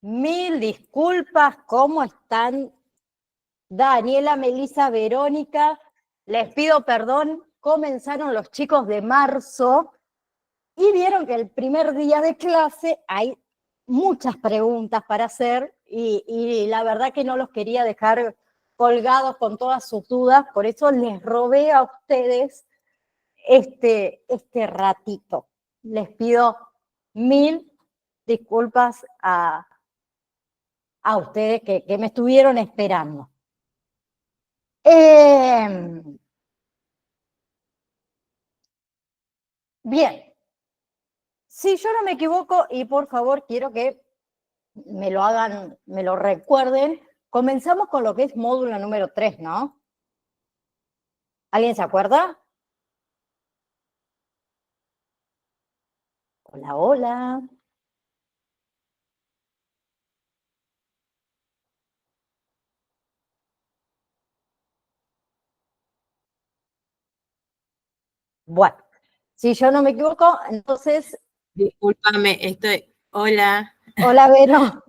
Mil disculpas, ¿cómo están? Daniela, Melissa, Verónica, les pido perdón, comenzaron los chicos de marzo y vieron que el primer día de clase hay muchas preguntas para hacer y la verdad que no los quería dejar colgados con todas sus dudas, por eso les robé a ustedes este ratito. Les pido mil disculpas a ustedes que me estuvieron esperando. Bien, si yo no me equivoco, y por favor quiero que me lo hagan, me lo recuerden, comenzamos con lo que es módulo número 3, ¿no? ¿Alguien se acuerda? Hola, hola. Bueno, si yo no me equivoco, entonces... Discúlpame, hola. Hola, Vero.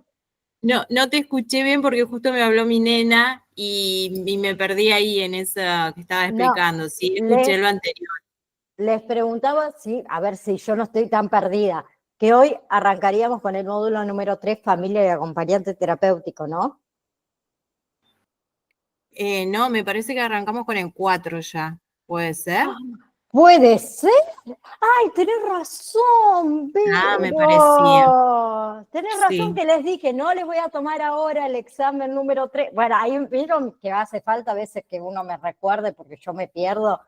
No te escuché bien porque justo me habló mi nena y me perdí ahí en esa que estaba explicando. No, Sí, escuché lo anterior. les preguntaba, sí, a ver si yo no estoy tan perdida, que hoy arrancaríamos con el módulo número 3, familia y acompañante terapéutico, ¿no? No, me parece que arrancamos con el 4 ya. ¿Puede ser? ¿Puede ser? ¡Ay, tenés razón, Me parecía. Vero! Tenés razón Sí. que les dije, no les voy a tomar ahora el examen número 3. Bueno, ahí vieron que hace falta a veces que uno me recuerde porque yo me pierdo.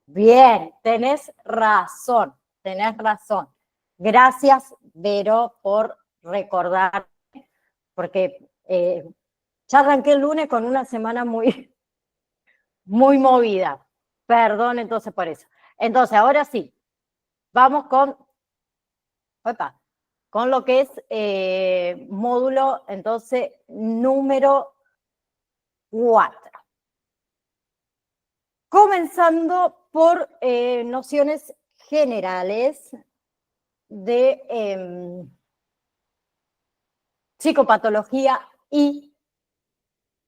Bien, tenés razón, tenés razón. Gracias, Vero, por recordar, porque ya arranqué el lunes con una semana muy, muy movida. Perdón entonces por eso. Entonces, ahora sí, vamos con lo que es módulo, entonces, número 4. Comenzando por nociones generales de psicopatología y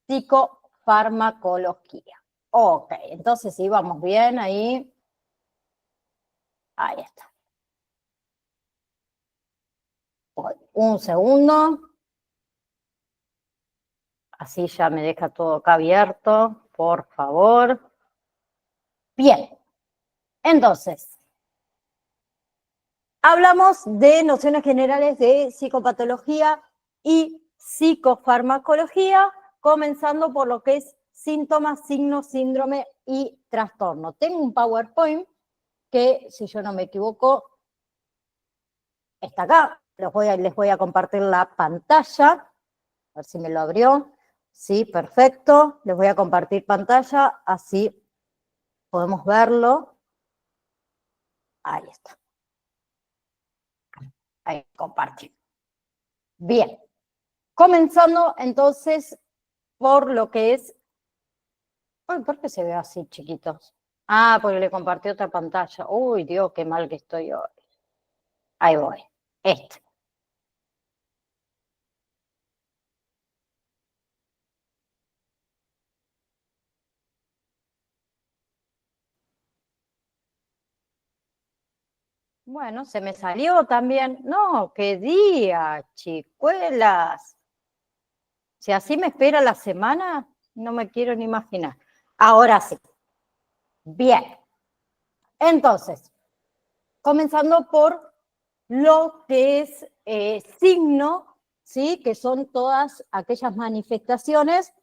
psicofarmacología. Ok, entonces sí, vamos bien ahí. Ahí está. Un segundo. Así ya me deja todo acá abierto, por favor. Bien, entonces, hablamos de nociones generales de psicopatología y psicofarmacología, comenzando por lo que es síntomas, signos, síndrome y trastorno. Tengo un PowerPoint que, si yo no me equivoco, está acá. Les voy a compartir la pantalla. A ver si me lo abrió. Sí, perfecto. Les voy a compartir pantalla, así podemos verlo. Ahí está. Ahí compartir. Bien. Comenzando entonces por lo que es... Ay, ¿por qué se ve así, chiquitos? Ah, porque le compartí otra pantalla. Uy, Dios, qué mal que estoy hoy. Ahí voy. Este. Bueno, se me salió también. No, qué día, chicuelas. Si así me espera la semana, no me quiero ni imaginar. Ahora sí. Bien. Entonces, comenzando por lo que es signo, ¿sí? Que son todas aquellas manifestaciones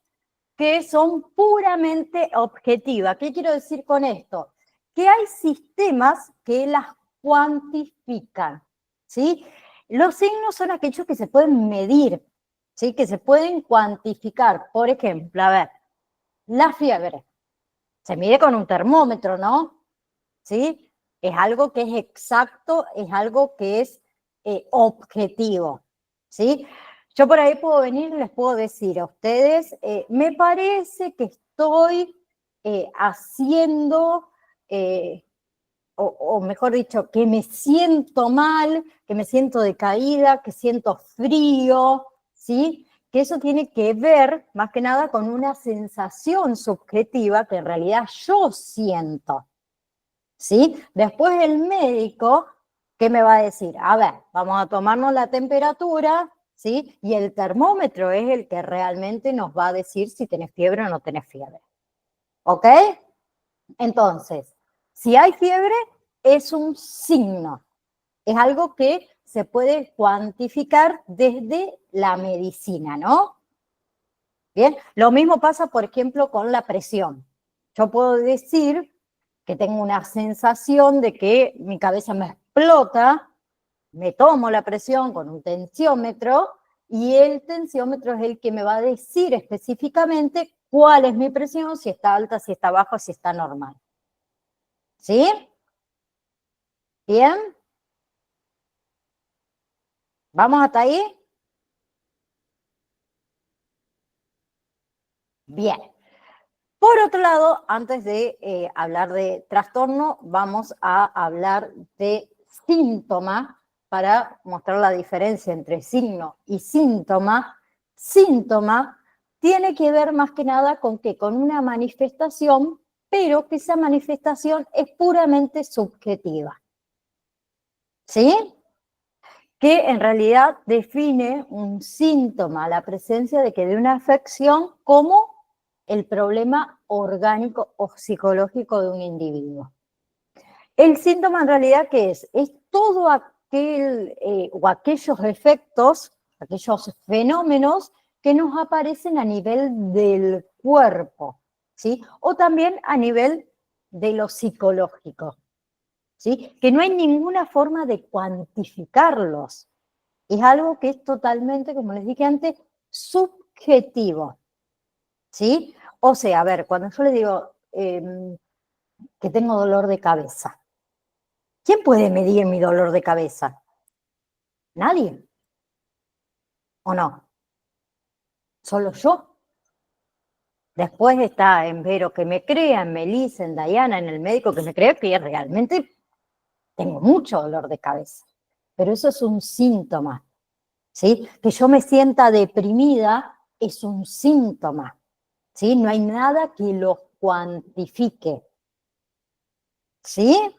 que son puramente objetivas. ¿Qué quiero decir con esto? Que hay sistemas que las cuantifican, ¿sí? Los signos son aquellos que se pueden medir, ¿sí? Que se pueden cuantificar. Por ejemplo, a ver, la fiebre se mide con un termómetro, ¿no? ¿Sí? Es algo que es exacto, es algo que es objetivo, ¿sí? Yo por ahí puedo venir y les puedo decir a ustedes, me parece que estoy haciendo, o mejor dicho, que me siento mal, que me siento decaída, que siento frío, ¿sí? Que eso tiene que ver, más que nada, con una sensación subjetiva que en realidad yo siento, ¿sí? Después el médico, ¿qué me va a decir? A ver, vamos a tomarnos la temperatura, ¿sí? Y el termómetro es el que realmente nos va a decir si tenés fiebre o no tenés fiebre, ¿ok? Entonces, si hay fiebre, es un signo, es algo que se puede cuantificar desde la medicina, ¿no? Bien, lo mismo pasa, por ejemplo, con la presión. Yo puedo decir que tengo una sensación de que mi cabeza me explota, me tomo la presión con un tensiómetro y el tensiómetro es el que me va a decir específicamente cuál es mi presión, si está alta, si está baja, si está normal. ¿Sí? ¿Bien? ¿Vamos hasta ahí? Bien. Por otro lado, antes de hablar de trastorno, vamos a hablar de síntoma para mostrar la diferencia entre signo y síntoma. Síntoma tiene que ver más que nada con que con una manifestación, pero que esa manifestación es puramente subjetiva. ¿Sí? Que en realidad define un síntoma, la presencia de que de una afección como el problema orgánico o psicológico de un individuo. El síntoma en realidad, ¿qué es? Es todo aquel o aquellos efectos, aquellos fenómenos que nos aparecen a nivel del cuerpo, ¿sí? O también a nivel de lo psicológico, ¿sí? Que no hay ninguna forma de cuantificarlos. Es algo que es totalmente, como les dije antes, subjetivo, ¿sí? O sea, a ver, cuando yo le digo que tengo dolor de cabeza, ¿quién puede medir mi dolor de cabeza? Nadie, ¿o no? Solo yo. Después está en Vero que me crea, en Melissa, en Diana, en el médico que me crea que realmente tengo mucho dolor de cabeza. Pero eso es un síntoma, ¿sí? Que yo me sienta deprimida es un síntoma, ¿sí? No hay nada que lo cuantifique, ¿sí?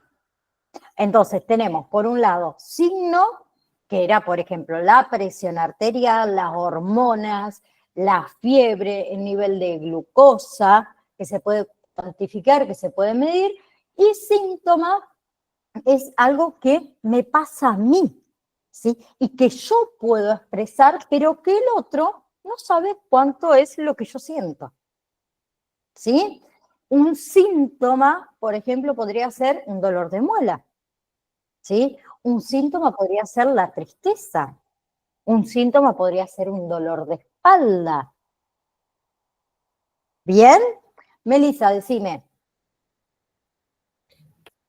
Entonces tenemos, por un lado, signo, que era, por ejemplo, la presión arterial, las hormonas, la fiebre, el nivel de glucosa, que se puede cuantificar, que se puede medir, y síntoma es algo que me pasa a mí, ¿sí? Y que yo puedo expresar, pero que el otro no sabe cuánto es lo que yo siento, ¿sí? Un síntoma, por ejemplo, podría ser un dolor de muela, ¿sí? Un síntoma podría ser la tristeza, un síntoma podría ser un dolor de espalda. ¿Bien? Melissa, decime.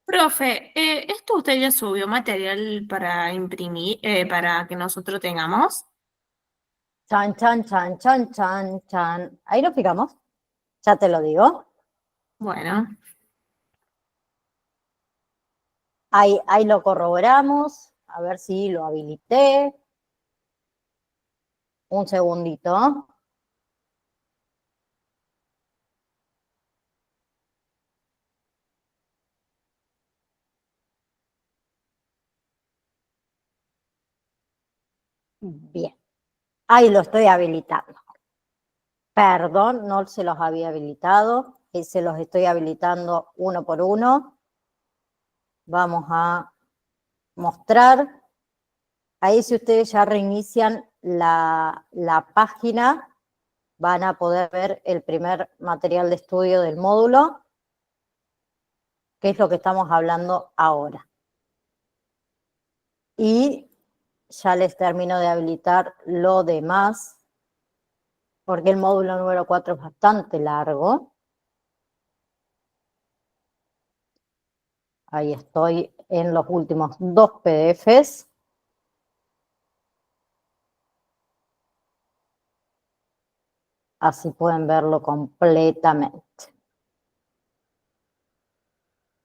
Profe, ¿esto usted ya subió material para imprimir, para que nosotros tengamos? Chan, chan, chan, chan, chan, chan. Ahí lo fijamos, ya te lo digo. Bueno, Ahí lo corroboramos, a ver si lo habilité. Un segundito. Bien, ahí lo estoy habilitando. Perdón, no se los había habilitado, se los estoy habilitando uno por uno. Vamos a mostrar. Ahí si ustedes ya reinician la página, van a poder ver el primer material de estudio del módulo, que es lo que estamos hablando ahora. Y ya les termino de habilitar lo demás, porque el módulo número 4 es bastante largo. Ahí estoy en los últimos 2 PDFs. Así pueden verlo completamente.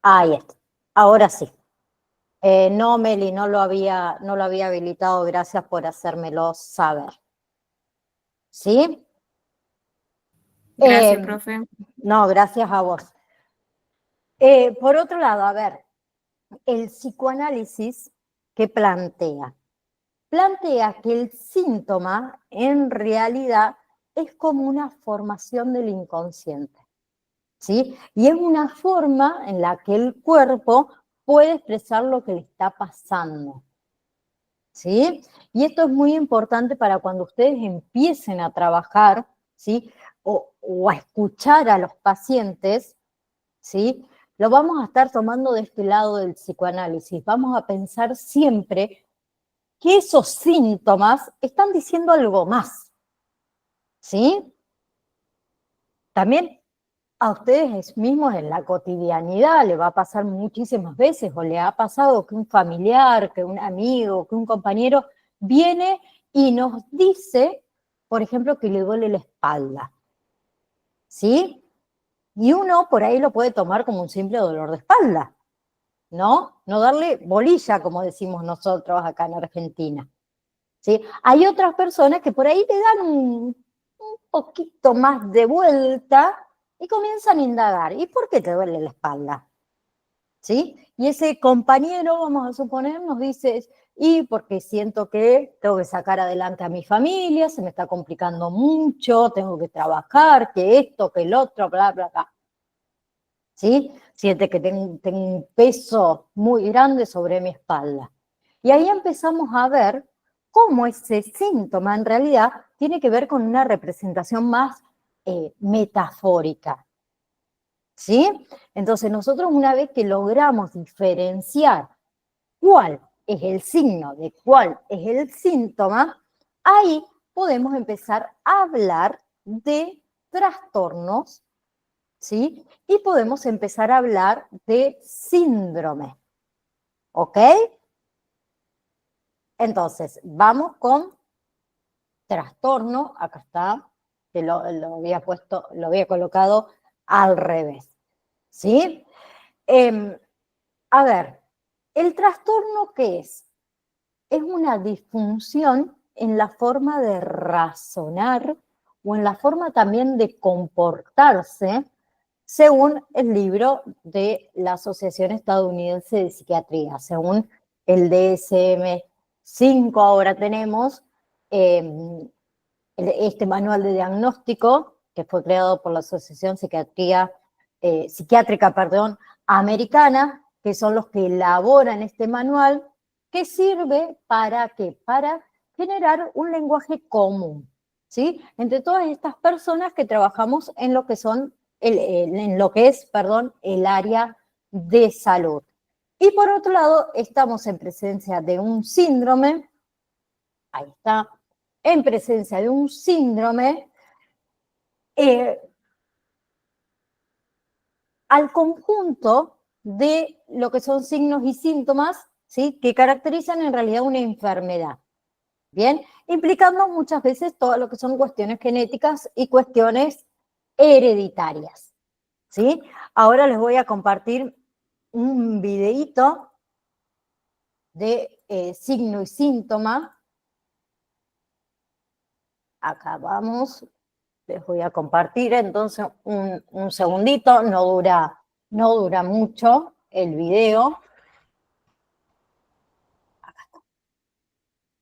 Ahí está. Ahora sí. No, Meli, no lo había habilitado. Gracias por hacérmelo saber. ¿sí? Gracias, profe. No, gracias a vos. Por otro lado, a ver, el psicoanálisis que plantea que el síntoma en realidad es como una formación del inconsciente, ¿sí? Y es una forma en la que el cuerpo puede expresar lo que le está pasando, ¿sí? Y esto es muy importante para cuando ustedes empiecen a trabajar, ¿sí? O a escuchar a los pacientes, ¿sí? Lo vamos a estar tomando de este lado del psicoanálisis. Vamos a pensar siempre que esos síntomas están diciendo algo más, ¿sí? También a ustedes mismos en la cotidianidad le va a pasar muchísimas veces, o le ha pasado que un familiar, que un amigo, que un compañero viene y nos dice, por ejemplo, que le duele la espalda, ¿sí? Y uno por ahí lo puede tomar como un simple dolor de espalda, ¿no? No darle bolilla, como decimos nosotros acá en Argentina, ¿sí? Hay otras personas que por ahí le dan un poquito más de vuelta y comienzan a indagar. ¿Y por qué te duele la espalda? ¿Sí? Y ese compañero, vamos a suponer, nos dice, y porque siento que tengo que sacar adelante a mi familia, se me está complicando mucho, tengo que trabajar, que esto, que el otro, bla, bla, bla. ¿Sí? Siente que tengo un peso muy grande sobre mi espalda. Y ahí empezamos a ver cómo ese síntoma en realidad tiene que ver con una representación más metafórica, ¿sí? Entonces nosotros una vez que logramos diferenciar cuál es el signo de cuál es el síntoma, ahí podemos empezar a hablar de trastornos, ¿sí? Y podemos empezar a hablar de síndrome, ¿ok? Entonces, vamos con trastorno, acá está, que lo había puesto, lo había colocado al revés, ¿sí? A ver, ¿el trastorno qué es? Es una disfunción en la forma de razonar o en la forma también de comportarse, según el libro de la Asociación Estadounidense de Psiquiatría, según el DSM-5 ahora tenemos, este manual de diagnóstico que fue creado por la Asociación Psiquiátrica Americana, que son los que elaboran este manual, que sirve para ¿qué? Para generar un lenguaje común, ¿sí? Entre todas estas personas que trabajamos en lo que son en lo que es, perdón, el área de salud. Y por otro lado, estamos en presencia de un síndrome, ahí está, en presencia de un síndrome, al conjunto de lo que son signos y síntomas, ¿sí? Que caracterizan en realidad una enfermedad, ¿bien? Implicando muchas veces todo lo que son cuestiones genéticas y cuestiones hereditarias, ¿sí? Ahora les voy a compartir un videíto de signo y síntoma. Acá vamos, les voy a compartir entonces un segundito, no dura mucho el video,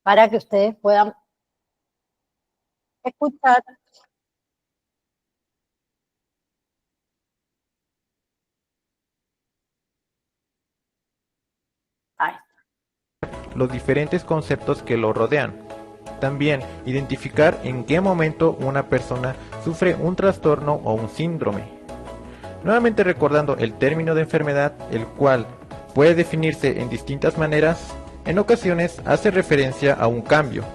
para que ustedes puedan escuchar. Ay, los diferentes conceptos que lo rodean. También identificar en qué momento una persona sufre un trastorno o un síndrome. Nuevamente recordando el término de enfermedad, el cual puede definirse en distintas maneras, en ocasiones hace referencia a un cambio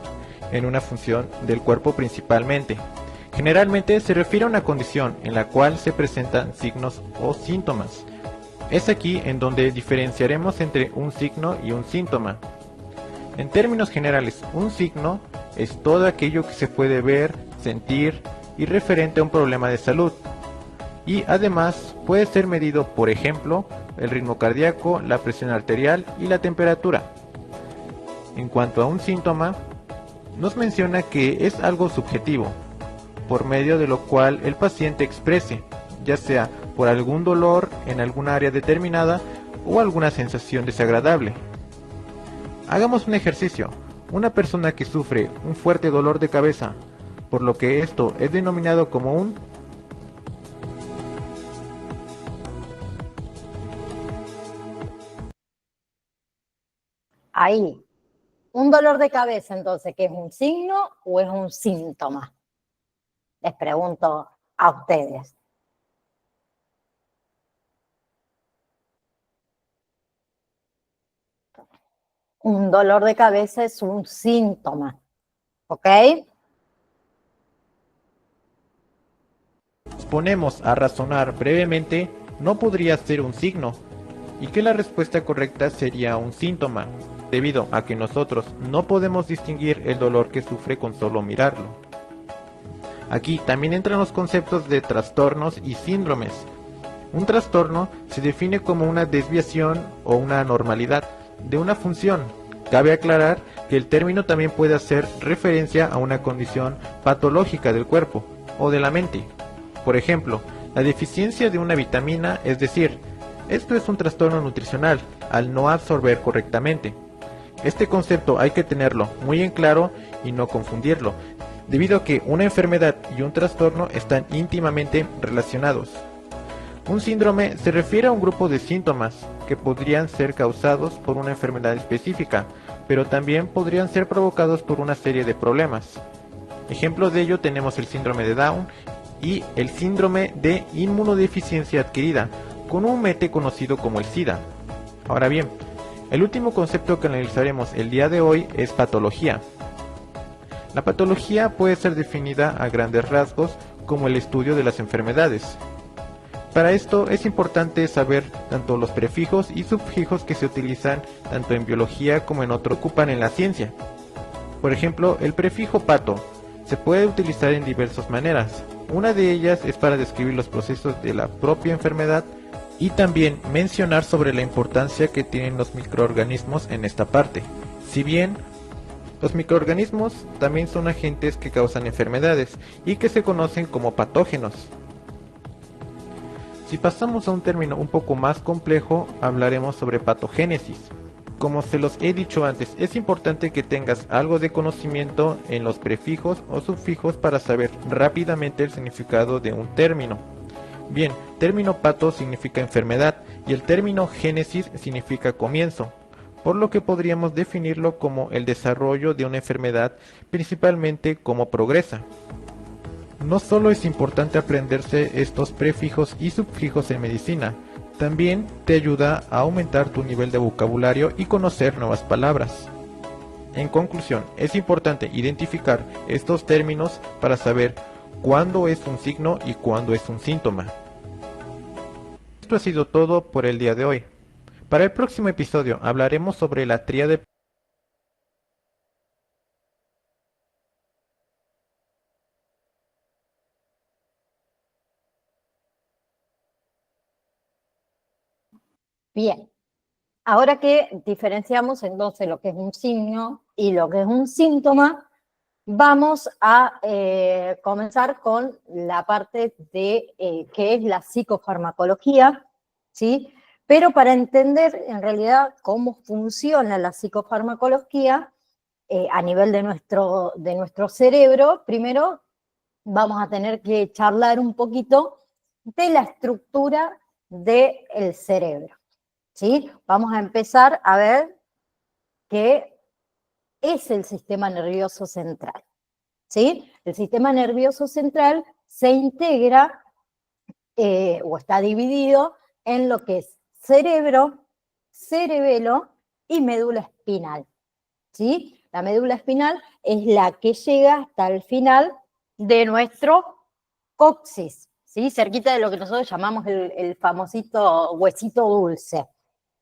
en una función del cuerpo principalmente. Generalmente se refiere a una condición en la cual se presentan signos o síntomas. Es aquí en donde diferenciaremos entre un signo y un síntoma. En términos generales, un signo es todo aquello que se puede ver, sentir y referente a un problema de salud. Y además puede ser medido, por ejemplo, el ritmo cardíaco, la presión arterial y la temperatura. En cuanto a un síntoma, nos menciona que es algo subjetivo, por medio de lo cual el paciente exprese, ya sea por algún dolor en alguna área determinada o alguna sensación desagradable. Hagamos un ejercicio. Una persona que sufre un fuerte dolor de cabeza, por lo que esto es denominado como un Ahí, un dolor de cabeza, entonces, ¿qué es un signo o es un síntoma? Les pregunto a ustedes. Un dolor de cabeza es un síntoma, ¿ok? nos ponemos a razonar brevemente, no podría ser un signo, y que la respuesta correcta sería un síntoma, debido a que nosotros no podemos distinguir el dolor que sufre con solo mirarlo. Aquí también entran los conceptos de trastornos y síndromes. Un trastorno se define como una desviación o una anormalidad de una función. Cabe aclarar que el término también puede hacer referencia a una condición patológica del cuerpo o de la mente. Por ejemplo, la deficiencia de una vitamina, es decir, esto es un trastorno nutricional al no absorber correctamente. Este concepto hay que tenerlo muy en claro y no confundirlo, debido a que una enfermedad y un trastorno están íntimamente relacionados. Un síndrome se refiere a un grupo de síntomas que podrían ser causados por una enfermedad específica, pero también podrían ser provocados por una serie de problemas. Ejemplo de ello tenemos el síndrome de Down y el síndrome de inmunodeficiencia adquirida, comúnmente conocido como el SIDA. Ahora bien, el último concepto que analizaremos el día de hoy es patología. La patología puede ser definida a grandes rasgos como el estudio de las enfermedades. Para esto es importante saber tanto los prefijos y sufijos que se utilizan tanto en biología como en otros que ocupan en la ciencia. Por ejemplo, el prefijo pato se puede utilizar en diversas maneras. Una de ellas es para describir los procesos de la propia enfermedad y también mencionar sobre la importancia que tienen los microorganismos en esta parte. Si bien los microorganismos también son agentes que causan enfermedades y que se conocen como patógenos. Si pasamos a un término un poco más complejo, hablaremos sobre patogénesis. Como se los he dicho antes, es importante que tengas algo de conocimiento en los prefijos o sufijos para saber rápidamente el significado de un término. Bien, término pato significa enfermedad y el término génesis significa comienzo, por lo que podríamos definirlo como el desarrollo de una enfermedad, principalmente cómo progresa. No solo es importante aprenderse estos prefijos y sufijos en medicina, también te ayuda a aumentar tu nivel de vocabulario y conocer nuevas palabras. En conclusión, es importante identificar estos términos para saber cuándo es un signo y cuándo es un síntoma. Esto ha sido todo por el día de hoy. Para el próximo episodio hablaremos sobre la tríade. Bien, ahora que diferenciamos entonces lo que es un signo y lo que es un síntoma, vamos a comenzar con la parte de qué es la psicofarmacología, ¿sí? Pero para entender en realidad cómo funciona la psicofarmacología a nivel de nuestro cerebro, primero vamos a tener que charlar un poquito de la estructura del cerebro, ¿sí? Vamos a empezar a ver qué es el sistema nervioso central, ¿sí? El sistema nervioso central se integra o está dividido en lo que es cerebro, cerebelo y médula espinal, ¿sí? La médula espinal es la que llega hasta el final de nuestro coxis, ¿sí? Cerquita de lo que nosotros llamamos el famosito huesito dulce.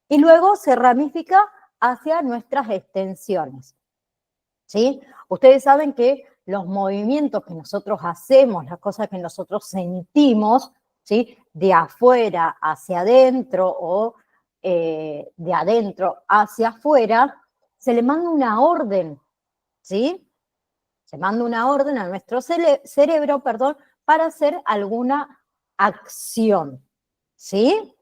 Y luego se ramifica hacia nuestras extensiones, ¿sí? Ustedes saben que los movimientos que nosotros hacemos, las cosas que nosotros sentimos, ¿sí? De afuera hacia adentro o de adentro hacia afuera, se le manda una orden, ¿sí? Se manda una orden a nuestro cerebro, perdón, para hacer alguna acción, ¿sí?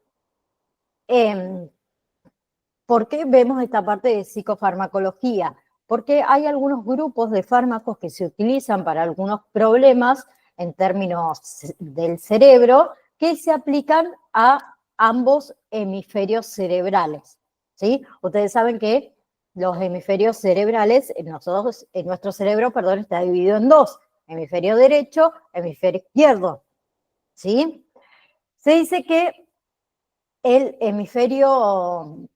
¿Por qué vemos esta parte de psicofarmacología? Porque hay algunos grupos de fármacos que se utilizan para algunos problemas en términos del cerebro que se aplican a ambos hemisferios cerebrales, ¿sí? Ustedes saben que los hemisferios cerebrales, en nuestro cerebro, perdón, está dividido en dos, hemisferio derecho, hemisferio izquierdo, ¿sí? Se dice que el hemisferio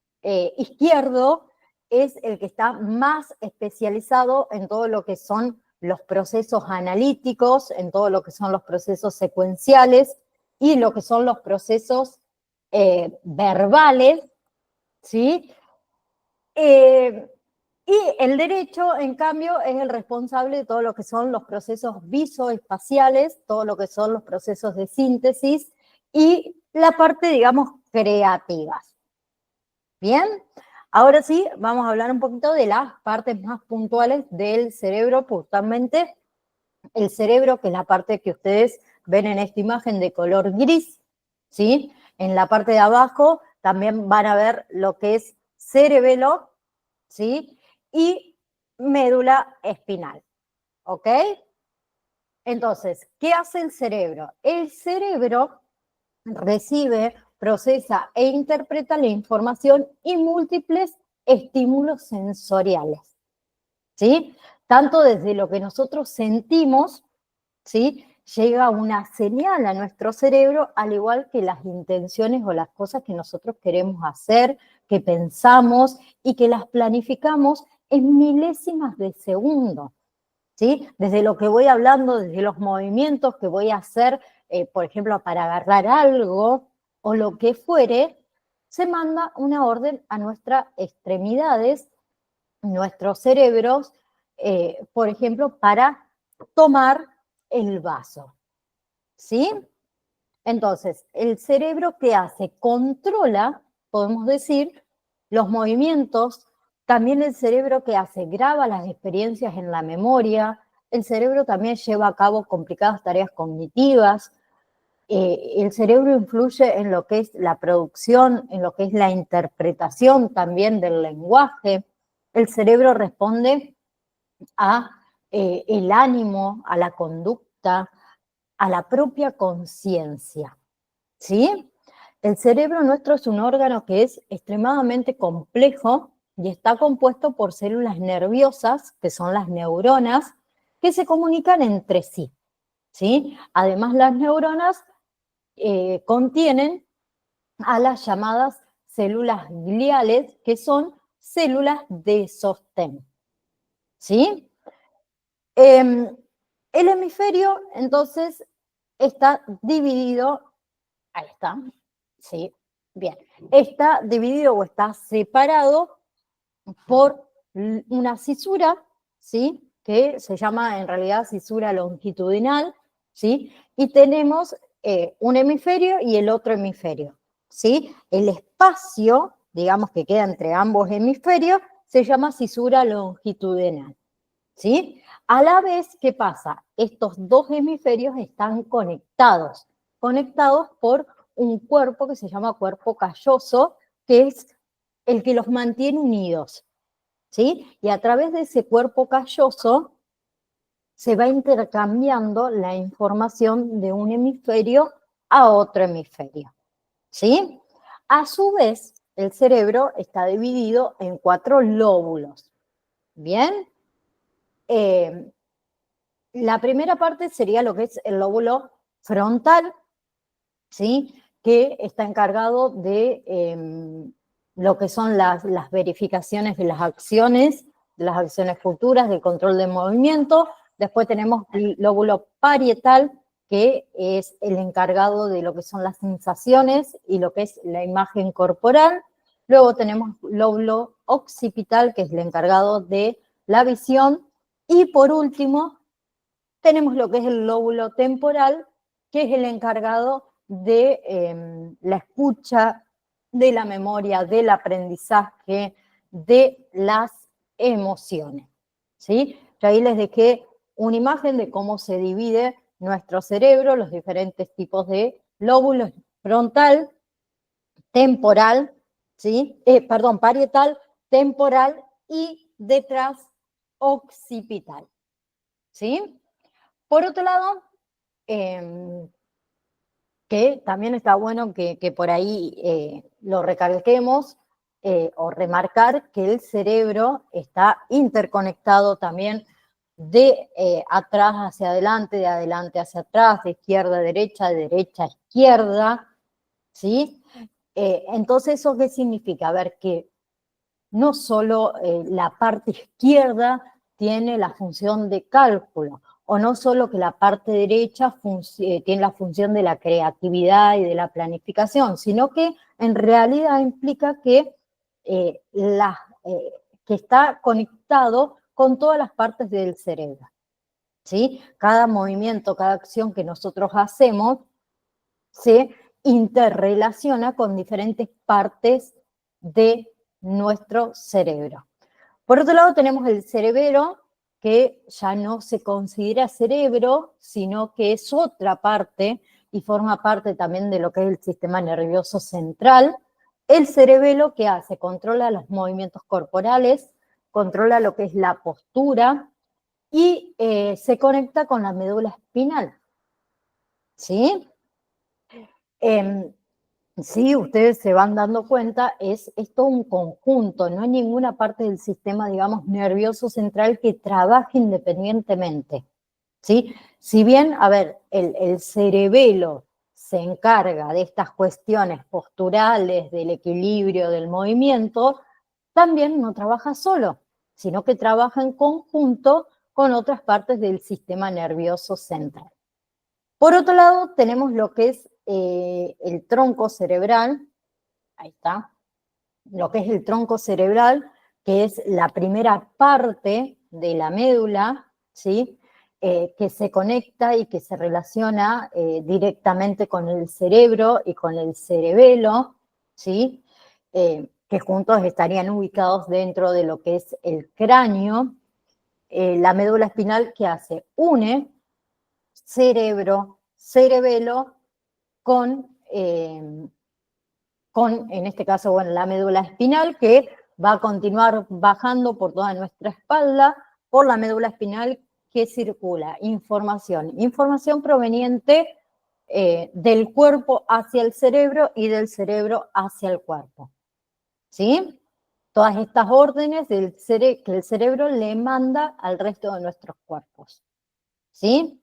izquierdo es el que está más especializado en todo lo que son los procesos analíticos, en todo lo que son los procesos secuenciales y lo que son los procesos verbales, ¿sí? Y el derecho, en cambio, es el responsable de todo lo que son los procesos visoespaciales, todo lo que son los procesos de síntesis y la parte, digamos, creativas. Bien, ahora sí, vamos a hablar un poquito de las partes más puntuales del cerebro, justamente el cerebro, que es la parte que ustedes ven en esta imagen de color gris, ¿sí? En la parte de abajo también van a ver lo que es cerebelo, ¿sí? Y médula espinal, ¿ok? Entonces, ¿qué hace el cerebro? El cerebro recibe, procesa e interpreta la información y múltiples estímulos sensoriales, ¿sí? Tanto desde lo que nosotros sentimos, ¿sí? Llega una señal a nuestro cerebro, al igual que las intenciones o las cosas que nosotros queremos hacer, que pensamos y que las planificamos en milésimas de segundo, ¿sí? Desde lo que voy hablando, desde los movimientos que voy a hacer, por ejemplo, para agarrar algo o lo que fuere, se manda una orden a nuestras extremidades, nuestros cerebros, por ejemplo, para tomar el vaso, ¿sí? Entonces, el cerebro, ¿qué hace? Controla, podemos decir, los movimientos. También el cerebro, ¿qué hace? Graba las experiencias en la memoria. El cerebro también lleva a cabo complicadas tareas cognitivas. El cerebro influye en lo que es la producción, en lo que es la interpretación también del lenguaje. El cerebro responde a el ánimo, a la conducta, a la propia conciencia, ¿sí? El cerebro nuestro es un órgano que es extremadamente complejo y está compuesto por células nerviosas, que son las neuronas, que se comunican entre sí, ¿sí? Además, las neuronas contienen a las llamadas células gliales, que son células de sostén, ¿sí? El hemisferio, entonces, está dividido, ahí está, sí, bien, está dividido o está separado por una cisura, ¿sí? Que se llama en realidad cisura longitudinal, ¿sí? Y tenemos un hemisferio y el otro hemisferio, ¿sí? El espacio, digamos, que queda entre ambos hemisferios, se llama cisura longitudinal, ¿sí? A la vez, ¿qué pasa? Estos dos hemisferios están conectados por un cuerpo que se llama cuerpo calloso, que es el que los mantiene unidos, ¿sí? Y a través de ese cuerpo calloso se va intercambiando la información de un hemisferio a otro hemisferio, ¿sí? A su vez, el cerebro está dividido en 4 lóbulos, ¿bien? La primera parte sería lo que es el lóbulo frontal, ¿sí? Que está encargado de lo que son las verificaciones de las acciones futuras, del control de movimiento. Después tenemos el lóbulo parietal, que es el encargado de lo que son las sensaciones y lo que es la imagen corporal. Luego tenemos el lóbulo occipital, que es el encargado de la visión. Y por último, tenemos lo que es el lóbulo temporal, que es el encargado de la escucha, de la memoria, del aprendizaje, de las emociones, ¿sí? Yo ahí les dejé una imagen de cómo se divide nuestro cerebro, los diferentes tipos de lóbulos: frontal, temporal, ¿sí? Parietal, temporal y detrás occipital, ¿sí? Por otro lado, que también está bueno que por ahí lo recalquemos, o remarcar que el cerebro está interconectado también de atrás hacia adelante, de adelante hacia atrás, de izquierda a derecha, de derecha a izquierda, ¿sí? Entonces, ¿eso qué significa? A ver, que no solo la parte izquierda tiene la función de cálculo, o no solo que la parte derecha tiene la función de la creatividad y de la planificación, sino que en realidad implica que, que está conectado con todas las partes del cerebro, ¿sí? Cada movimiento, cada acción que nosotros hacemos se interrelaciona con diferentes partes de nuestro cerebro. Por otro lado, tenemos el cerebelo, que ya no se considera cerebro, sino que es otra parte y forma parte también de lo que es el sistema nervioso central. El cerebelo, ¿qué hace? Controla los movimientos corporales, controla lo que es la postura y se conecta con la médula espinal, ¿sí? Sí, ustedes se van dando cuenta, es todo un conjunto, no hay ninguna parte del sistema, digamos, nervioso central que trabaje independientemente, ¿sí? Si bien, a ver, el cerebelo se encarga de estas cuestiones posturales, del equilibrio, del movimiento, también no trabaja solo, sino que trabaja en conjunto con otras partes del sistema nervioso central. Por otro lado, tenemos lo que es el tronco cerebral, ahí está, lo que es el tronco cerebral, que es la primera parte de la médula, ¿sí? Que se conecta y que se relaciona directamente con el cerebro y con el cerebelo, ¿sí? Que juntos estarían ubicados dentro de lo que es el cráneo. La médula espinal, ¿qué hace? Une cerebro, cerebelo, con, en este caso, bueno, la médula espinal, que va a continuar bajando por toda nuestra espalda, por la médula espinal que circula información proveniente del cuerpo hacia el cerebro y del cerebro hacia el cuerpo, ¿sí? Todas estas órdenes que el cerebro le manda al resto de nuestros cuerpos, ¿sí?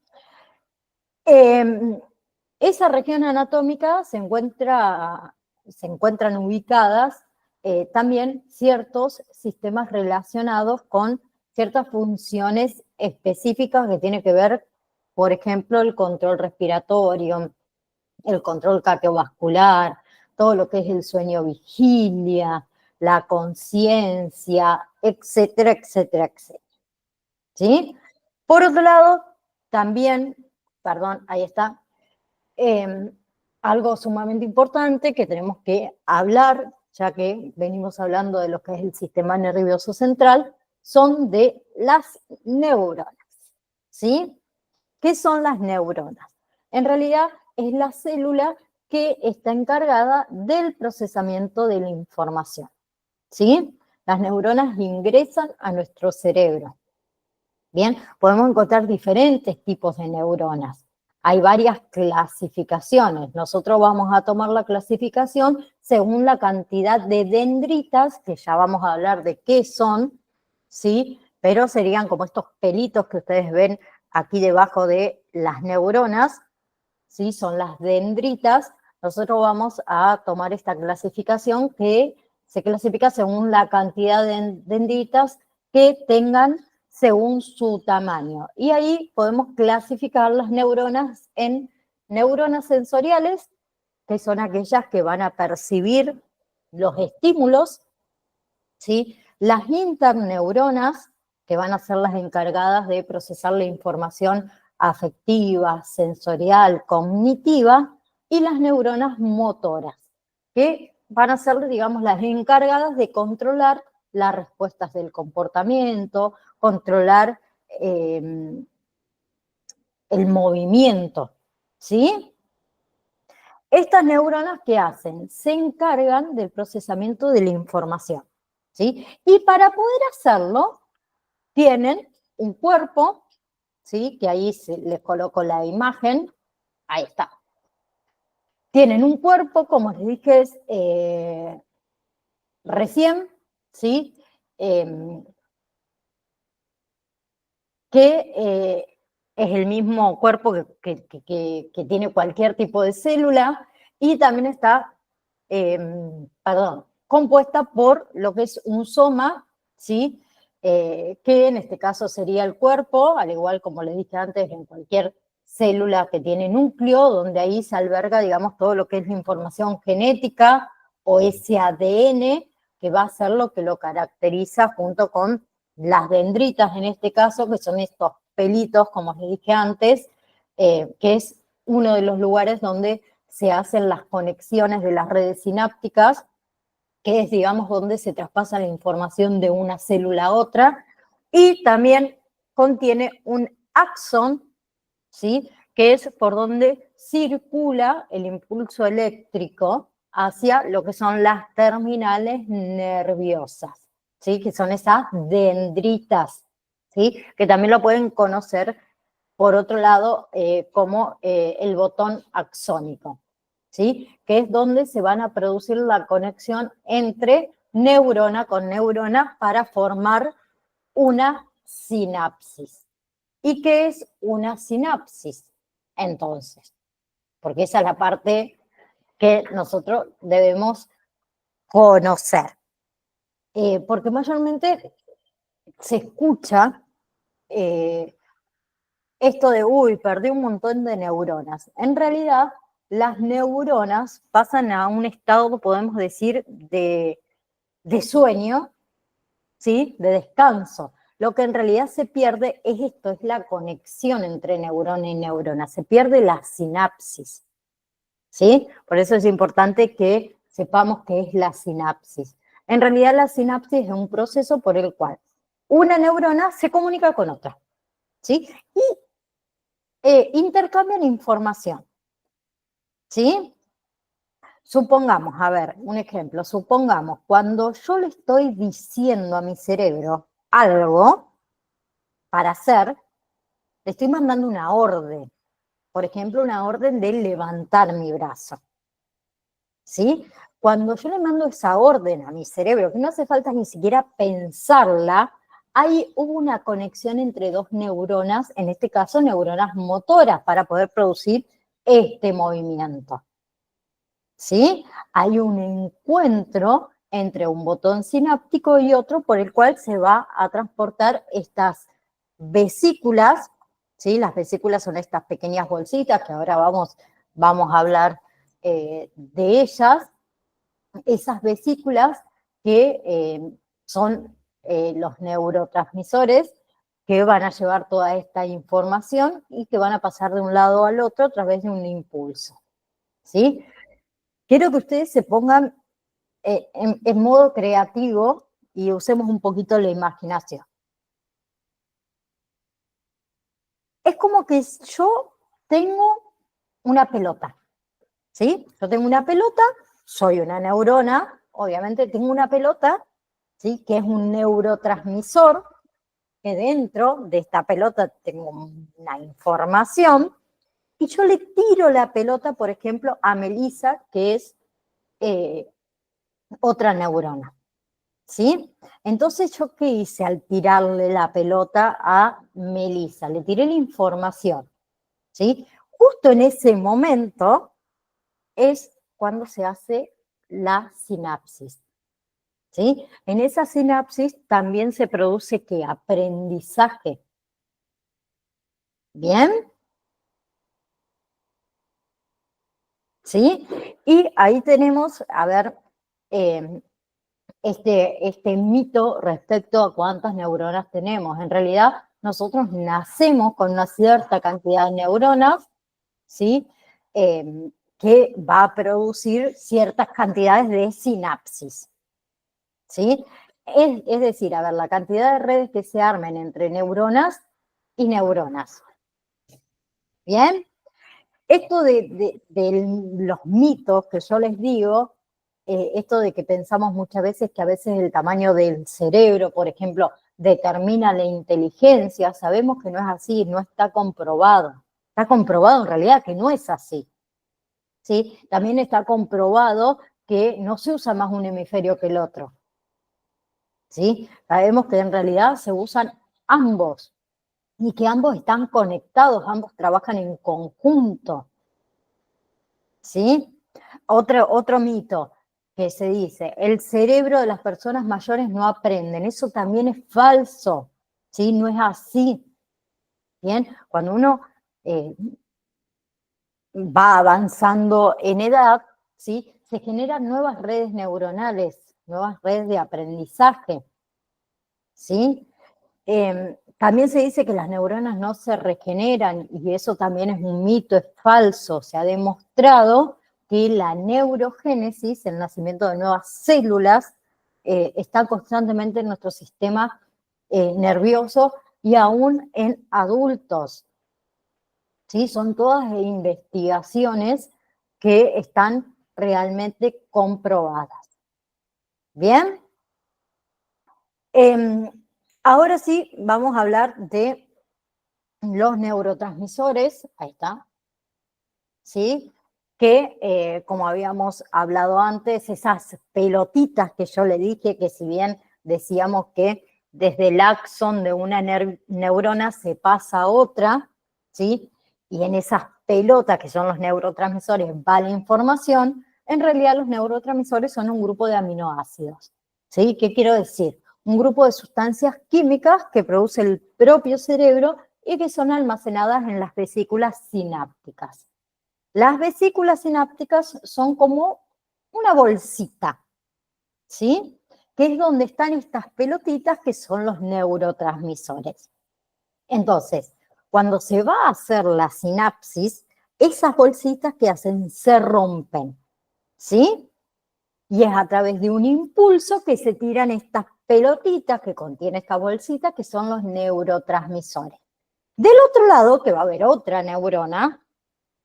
Esa región anatómica se encuentran ubicadas también ciertos sistemas relacionados con ciertas funciones específicas que tienen que ver, por ejemplo, el control respiratorio, el control cardiovascular, todo lo que es el sueño vigilia, la conciencia, etcétera, etcétera, etcétera. ¿Sí? Por otro lado, también, perdón, ahí está, algo sumamente importante que tenemos que hablar, ya que venimos hablando de lo que es el sistema nervioso central, son de las neuronas, ¿sí? ¿Qué son las neuronas? En realidad es la célula que está encargada del procesamiento de la información, ¿sí? Las neuronas ingresan a nuestro cerebro. Bien, podemos encontrar diferentes tipos de neuronas. Hay varias clasificaciones. Nosotros vamos a tomar la clasificación según la cantidad de dendritas, que ya vamos a hablar de qué son, ¿sí? Pero serían como estos pelitos que ustedes ven aquí debajo de las neuronas, ¿sí? Son las dendritas. Nosotros vamos a tomar esta clasificación que se clasifica según la cantidad de dendritas que tengan según su tamaño. Y ahí podemos clasificar las neuronas en neuronas sensoriales, que son aquellas que van a percibir los estímulos, ¿sí? Las interneuronas, que van a ser las encargadas de procesar la información afectiva, sensorial, cognitiva, y las neuronas motoras, que van a ser, digamos, las encargadas de controlar las respuestas del comportamiento, controlar el movimiento, ¿sí? Estas neuronas, ¿qué hacen? Se encargan del procesamiento de la información, ¿sí? Y para poder hacerlo, tienen un cuerpo, ¿sí? Que ahí les coloco la imagen, ahí está. Tienen un cuerpo, como les dije, recién, ¿sí? Que es el mismo cuerpo que tiene cualquier tipo de célula y también está, compuesta por lo que es un soma, ¿sí? Que en este caso sería el cuerpo, al igual como les dije antes, en cualquier célula que tiene núcleo, donde ahí se alberga, digamos, todo lo que es la información genética o ese ADN, que va a ser lo que lo caracteriza junto con las dendritas en este caso, que son estos pelitos, como les dije antes, que es uno de los lugares donde se hacen las conexiones de las redes sinápticas, que es, digamos, donde se traspasa la información de una célula a otra, y también contiene un axón, ¿sí? Que es por donde circula el impulso eléctrico hacia lo que son las terminales nerviosas, ¿sí? Que son esas dendritas, ¿sí? Que también lo pueden conocer, por otro lado, como el botón axónico, ¿sí? Que es donde se van a producir la conexión entre neurona con neurona para formar una sinapsis. ¿Y qué es una sinapsis? Entonces, porque esa es la parte que nosotros debemos conocer. Porque mayormente se escucha esto de, uy, perdí un montón de neuronas. En realidad, las neuronas pasan a un estado, podemos decir, de sueño, ¿sí? De descanso. Lo que en realidad se pierde es esto, es la conexión entre neurona y neurona. Se pierde la sinapsis, ¿sí? Por eso es importante que sepamos qué es la sinapsis. En realidad la sinapsis es un proceso por el cual una neurona se comunica con otra, ¿sí? Y intercambian información, ¿sí? Supongamos, a ver, un ejemplo, supongamos, cuando yo le estoy diciendo a mi cerebro algo para hacer, le estoy mandando una orden, por ejemplo, una orden de levantar mi brazo, ¿sí? Cuando yo le mando esa orden a mi cerebro, que no hace falta ni siquiera pensarla, ahí hubo una conexión entre dos neuronas, en este caso neuronas motoras, para poder producir este movimiento, ¿sí? Hay un encuentro entre un botón sináptico y otro por el cual se va a transportar estas vesículas, ¿sí? Las vesículas son estas pequeñas bolsitas que ahora vamos a hablar de ellas. Esas vesículas que son los neurotransmisores que van a llevar toda esta información y que van a pasar de un lado al otro a través de un impulso, ¿sí? Quiero que ustedes se pongan en modo creativo y usemos un poquito la imaginación. Es como que yo tengo una pelota, ¿sí? Yo tengo una pelota, soy una neurona, obviamente tengo una pelota, ¿sí? Que es un neurotransmisor, que dentro de esta pelota tengo una información, y yo le tiro la pelota, por ejemplo, a Melissa, que es otra neurona, ¿sí? Entonces, ¿yo qué hice al tirarle la pelota a Melissa? Le tiré la información, ¿sí? Justo en ese momento es cuando se hace la sinapsis, ¿sí? En esa sinapsis también se produce ¿qué? Aprendizaje. ¿Bien? ¿Sí? Y ahí tenemos, a ver, este mito respecto a cuántas neuronas tenemos. En realidad, nosotros nacemos con una cierta cantidad de neuronas, ¿sí? Que va a producir ciertas cantidades de sinapsis, ¿sí? Es decir, a ver, la cantidad de redes que se armen entre neuronas y neuronas. ¿Bien? Esto de los mitos que yo les digo, esto de que pensamos muchas veces que a veces el tamaño del cerebro, por ejemplo, determina la inteligencia, sabemos que no es así, no está comprobado. Está comprobado en realidad que no es así. ¿Sí? También está comprobado que no se usa más un hemisferio que el otro. ¿Sí? Sabemos que en realidad se usan ambos y que ambos están conectados, ambos trabajan en conjunto. ¿Sí? Otro mito que se dice, el cerebro de las personas mayores no aprenden. Eso también es falso, ¿sí? No es así. Bien, cuando uno va avanzando en edad, ¿sí? Se generan nuevas redes neuronales, nuevas redes de aprendizaje, ¿sí? También se dice que las neuronas no se regeneran y eso también es un mito, es falso. Se ha demostrado que la neurogénesis, el nacimiento de nuevas células, está constantemente en nuestro sistema nervioso y aún en adultos. ¿Sí? Son todas investigaciones que están realmente comprobadas. ¿Bien? Ahora sí, vamos a hablar de los neurotransmisores, ahí está, ¿sí? Que, como habíamos hablado antes, esas pelotitas que yo le dije, que si bien decíamos que desde el axón de una neurona se pasa a otra, ¿sí? Y en esas pelotas que son los neurotransmisores va la información, en realidad los neurotransmisores son un grupo de aminoácidos, ¿sí? ¿Qué quiero decir? Un grupo de sustancias químicas que produce el propio cerebro y que son almacenadas en las vesículas sinápticas. Las vesículas sinápticas son como una bolsita, ¿sí? Que es donde están estas pelotitas que son los neurotransmisores. Entonces, cuando se va a hacer la sinapsis, esas bolsitas que hacen se rompen, ¿sí? Y es a través de un impulso que se tiran estas pelotitas que contiene esta bolsita, que son los neurotransmisores. Del otro lado, que va a haber otra neurona,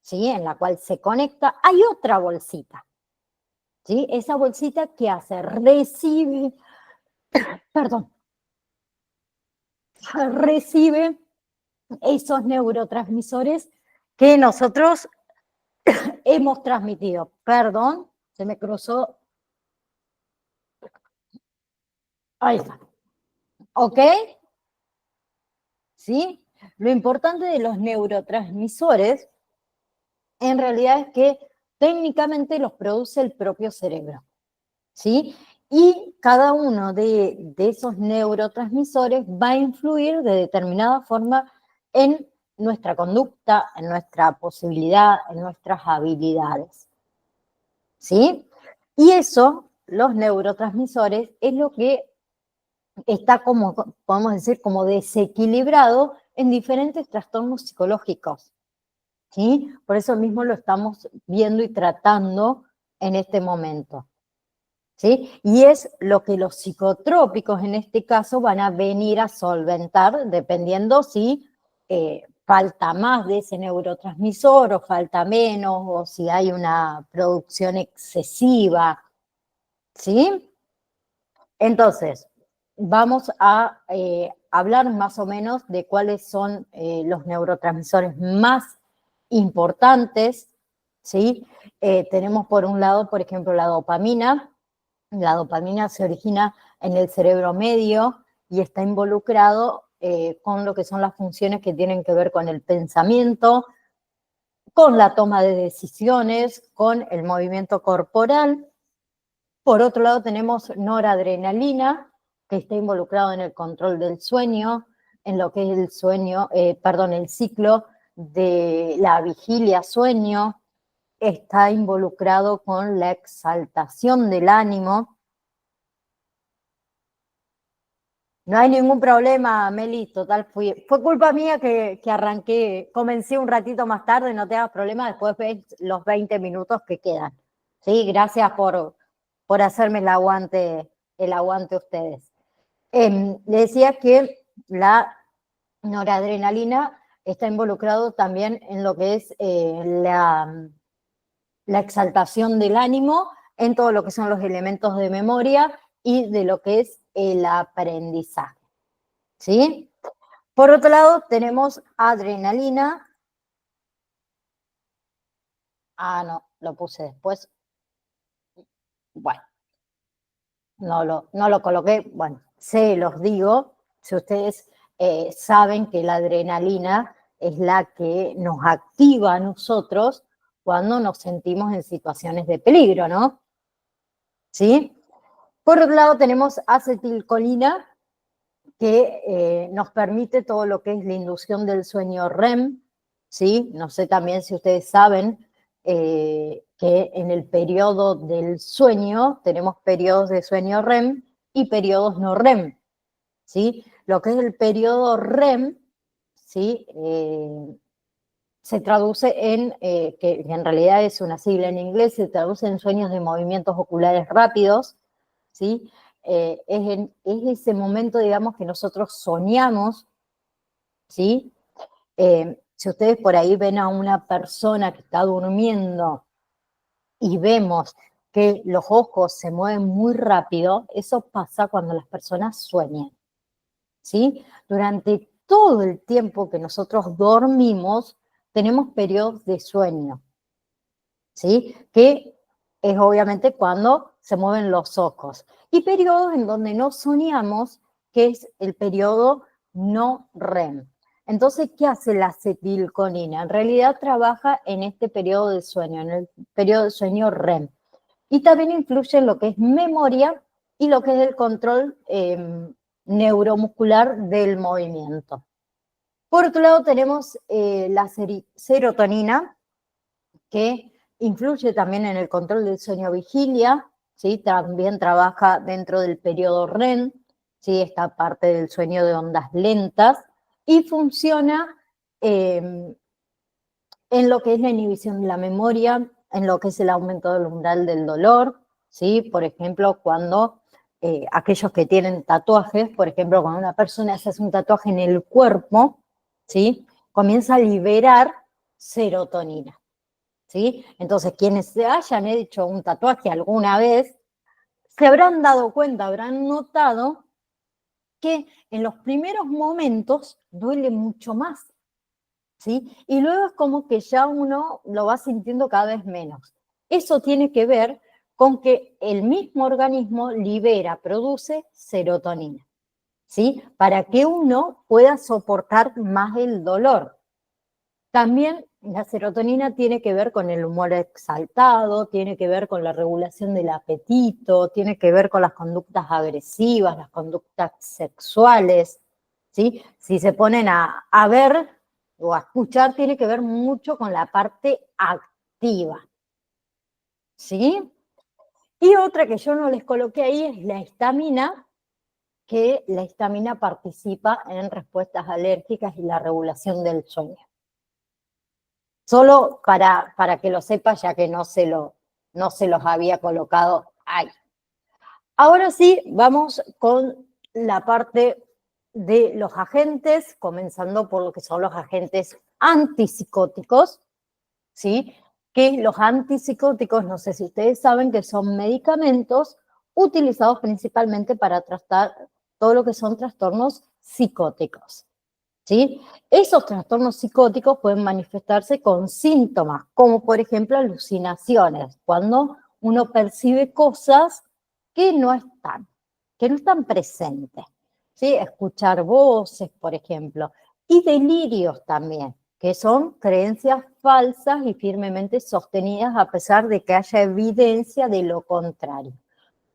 ¿sí? En la cual se conecta, hay otra bolsita, ¿sí? Esa bolsita que hace, recibe esos neurotransmisores que nosotros hemos transmitido. Perdón, se me cruzó. Ahí está. ¿Ok? ¿Sí? Lo importante de los neurotransmisores en realidad es que técnicamente los produce el propio cerebro, ¿sí? Y cada uno de esos neurotransmisores va a influir de determinada forma en nuestra conducta, en nuestra posibilidad, en nuestras habilidades, ¿sí? Y eso, los neurotransmisores, es lo que está como, podemos decir, como desequilibrado en diferentes trastornos psicológicos, ¿sí? Por eso mismo lo estamos viendo y tratando en este momento, ¿sí? Y es lo que los psicotrópicos en este caso van a venir a solventar, dependiendo si falta más de ese neurotransmisor o falta menos, o si hay una producción excesiva, ¿sí? Entonces, vamos a hablar más o menos de cuáles son los neurotransmisores más importantes, ¿sí? Tenemos por un lado, por ejemplo, la dopamina. La dopamina se origina en el cerebro medio y está involucrado con lo que son las funciones que tienen que ver con el pensamiento, con la toma de decisiones, con el movimiento corporal. Por otro lado tenemos noradrenalina, que está involucrado en el control del sueño, en lo que es el sueño, el ciclo de la vigilia-sueño, está involucrado con la exaltación del ánimo. No hay ningún problema, Meli, total, fue culpa mía que arranqué, comencé un ratito más tarde, no te hagas problema, después ves los 20 minutos que quedan. Sí, gracias por hacerme el aguante a ustedes. Le decía que la noradrenalina está involucrado también en lo que es la exaltación del ánimo, en todo lo que son los elementos de memoria y de lo que es el aprendizaje, ¿sí? Por otro lado, tenemos adrenalina. Ah, no, lo puse después. Bueno, no lo coloqué. Bueno, se los digo, si ustedes saben que la adrenalina es la que nos activa a nosotros cuando nos sentimos en situaciones de peligro, ¿no? ¿Sí? Por otro lado, tenemos acetilcolina, que nos permite todo lo que es la inducción del sueño REM, ¿sí? No sé también si ustedes saben que en el periodo del sueño tenemos periodos de sueño REM y periodos no REM, ¿sí? Lo que es el periodo REM, ¿sí? Se traduce en, que en realidad es una sigla en inglés, se traduce en sueños de movimientos oculares rápidos, ¿sí? Es ese momento, digamos, que nosotros soñamos, ¿sí? Si ustedes por ahí ven a una persona que está durmiendo y vemos que los ojos se mueven muy rápido, eso pasa cuando las personas sueñan, ¿sí? Durante todo el tiempo que nosotros dormimos, tenemos periodos de sueño, ¿sí? Que es obviamente cuando se mueven los ojos. Y periodos en donde no soñamos, que es el periodo no REM. Entonces, ¿qué hace la acetilcolina? En realidad trabaja en este periodo de sueño, en el periodo de sueño REM. Y también influye en lo que es memoria y lo que es el control neuromuscular del movimiento. Por otro lado, tenemos la serotonina, que influye también en el control del sueño vigilia, ¿sí? También trabaja dentro del periodo REM, ¿sí? Esta parte del sueño de ondas lentas, y funciona en lo que es la inhibición de la memoria, en lo que es el aumento del umbral del dolor, ¿sí? Por ejemplo, cuando aquellos que tienen tatuajes, por ejemplo, cuando una persona se hace un tatuaje en el cuerpo, ¿sí? Comienza a liberar serotonina, ¿sí? Entonces, quienes se hayan hecho un tatuaje alguna vez, se habrán dado cuenta, habrán notado que en los primeros momentos duele mucho más, ¿sí? Y luego es como que ya uno lo va sintiendo cada vez menos. Eso tiene que ver con que el mismo organismo libera, produce serotonina, ¿sí? Para que uno pueda soportar más el dolor. También la serotonina tiene que ver con el humor exaltado, tiene que ver con la regulación del apetito, tiene que ver con las conductas agresivas, las conductas sexuales, ¿sí? Si se ponen a ver o a escuchar, tiene que ver mucho con la parte activa, ¿sí? Y otra que yo no les coloqué ahí es la histamina, que la histamina participa en respuestas alérgicas y la regulación del sueño. Solo para que lo sepa, ya que no se los había colocado ahí. Ahora sí, vamos con la parte de los agentes, comenzando por lo que son los agentes antipsicóticos, ¿sí? Que los antipsicóticos, no sé si ustedes saben que son medicamentos utilizados principalmente para tratar todo lo que son trastornos psicóticos, ¿sí? Esos trastornos psicóticos pueden manifestarse con síntomas, como por ejemplo alucinaciones, cuando uno percibe cosas que no están presentes, ¿sí? Escuchar voces, por ejemplo, y delirios también, que son creencias falsas y firmemente sostenidas a pesar de que haya evidencia de lo contrario.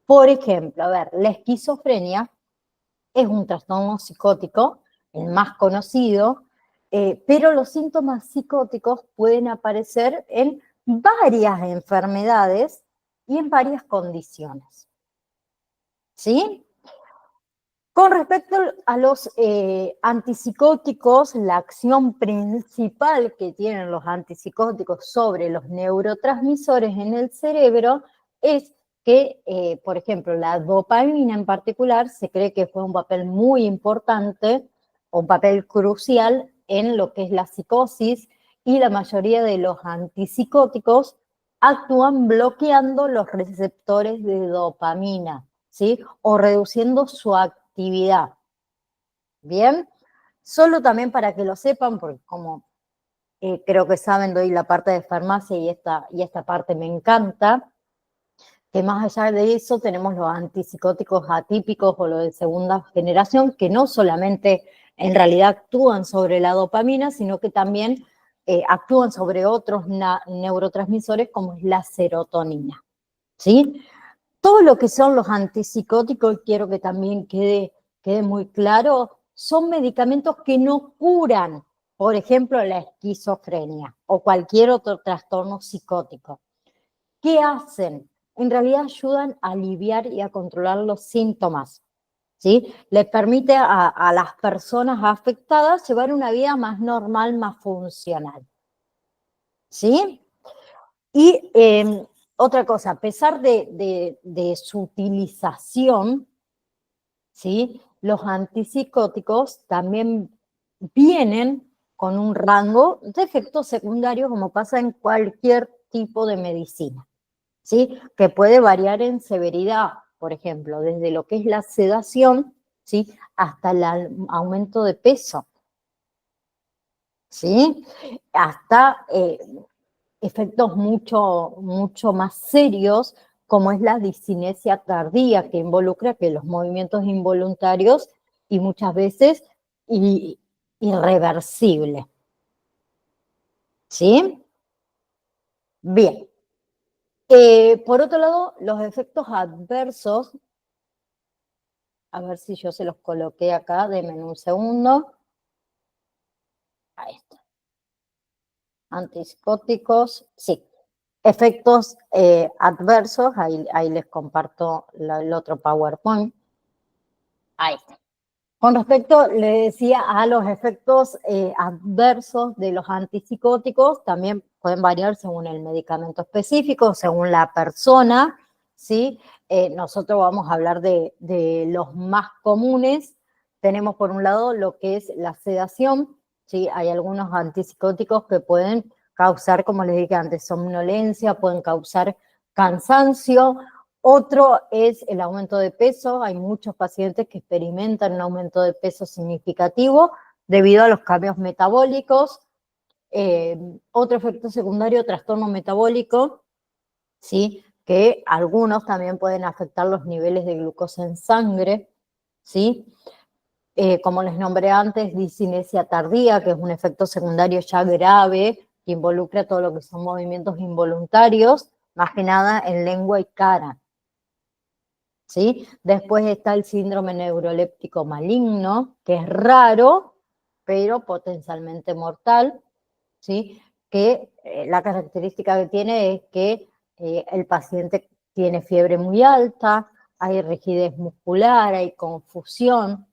Por ejemplo, a ver, la esquizofrenia es un trastorno psicótico, el más conocido, pero los síntomas psicóticos pueden aparecer en varias enfermedades y en varias condiciones, ¿sí? Con respecto a los antipsicóticos, la acción principal que tienen los antipsicóticos sobre los neurotransmisores en el cerebro es que, por ejemplo, la dopamina en particular se cree que fue un papel muy importante, un papel crucial en lo que es la psicosis, y la mayoría de los antipsicóticos actúan bloqueando los receptores de dopamina, ¿sí? O reduciendo su actividad. Bien, solo también para que lo sepan, porque como creo que saben, doy la parte de farmacia y esta parte me encanta, que más allá de eso tenemos los antipsicóticos atípicos o los de segunda generación, que no solamente en realidad actúan sobre la dopamina, sino que también actúan sobre otros neurotransmisores como es la serotonina, ¿sí? Todo lo que son los antipsicóticos, quiero que también quede muy claro, son medicamentos que no curan, por ejemplo, la esquizofrenia o cualquier otro trastorno psicótico. ¿Qué hacen? En realidad ayudan a aliviar y a controlar los síntomas, ¿sí? Les permite a las personas afectadas llevar una vida más normal, más funcional, ¿sí? Y otra cosa, a pesar de su utilización, ¿sí? Los antipsicóticos también vienen con un rango de efectos secundarios, como pasa en cualquier tipo de medicina, ¿sí? Que puede variar en severidad, por ejemplo, desde lo que es la sedación, ¿sí? Hasta el aumento de peso, ¿sí? Hasta efectos mucho más serios, como es la discinesia tardía, que involucra que los movimientos involuntarios y muchas veces irreversibles, ¿sí? Bien. Por otro lado, los efectos adversos, a ver si yo se los coloqué acá, denme un segundo. Ahí está. Antipsicóticos, sí. Efectos adversos, ahí les comparto el otro PowerPoint. Ahí está. Con respecto, le decía, a los efectos adversos de los antipsicóticos, también pueden variar según el medicamento específico, según la persona, ¿sí? Nosotros vamos a hablar de los más comunes. Tenemos por un lado lo que es la sedación, ¿sí? Hay algunos antipsicóticos que pueden causar, como les dije antes, somnolencia, pueden causar cansancio. Otro es el aumento de peso. Hay muchos pacientes que experimentan un aumento de peso significativo debido a los cambios metabólicos. Otro efecto secundario, trastorno metabólico, ¿sí? Que algunos también pueden afectar los niveles de glucosa en sangre, ¿sí? Como les nombré antes, discinesia tardía, que es un efecto secundario ya grave, que involucra todo lo que son movimientos involuntarios, más que nada en lengua y cara, ¿sí? Después está el síndrome neuroléptico maligno, que es raro, pero potencialmente mortal, ¿sí? Que la característica que tiene es que el paciente tiene fiebre muy alta, hay rigidez muscular, hay confusión,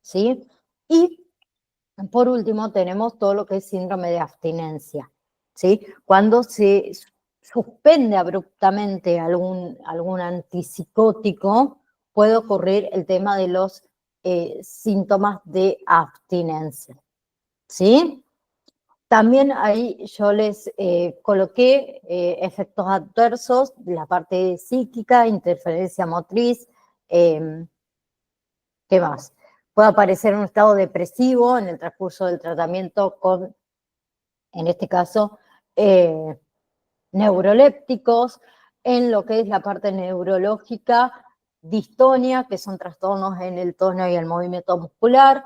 ¿sí? Y por último tenemos todo lo que es síndrome de abstinencia, ¿sí? Cuando se suspende abruptamente algún antipsicótico, puede ocurrir el tema de los síntomas de abstinencia, ¿sí? También ahí yo les coloqué efectos adversos, la parte psíquica, interferencia motriz, ¿qué más? Puede aparecer un estado depresivo en el transcurso del tratamiento con, en este caso, neurolépticos. En lo que es la parte neurológica, distonia, que son trastornos en el tono y el movimiento muscular,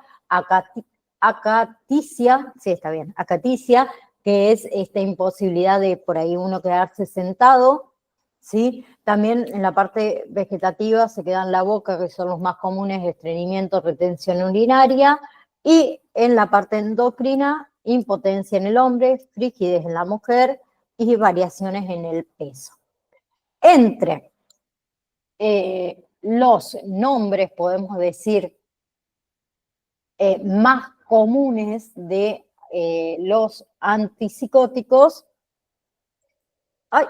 acaticia, sí, está bien, acaticia, que es esta imposibilidad de por ahí uno quedarse sentado, ¿sí? También en la parte vegetativa se queda en la boca, que son los más comunes, estreñimiento, retención urinaria, y en la parte endocrina, impotencia en el hombre, frigidez en la mujer y variaciones en el peso. Entre los nombres, podemos decir, más comunes de los antipsicóticos, ¡ay!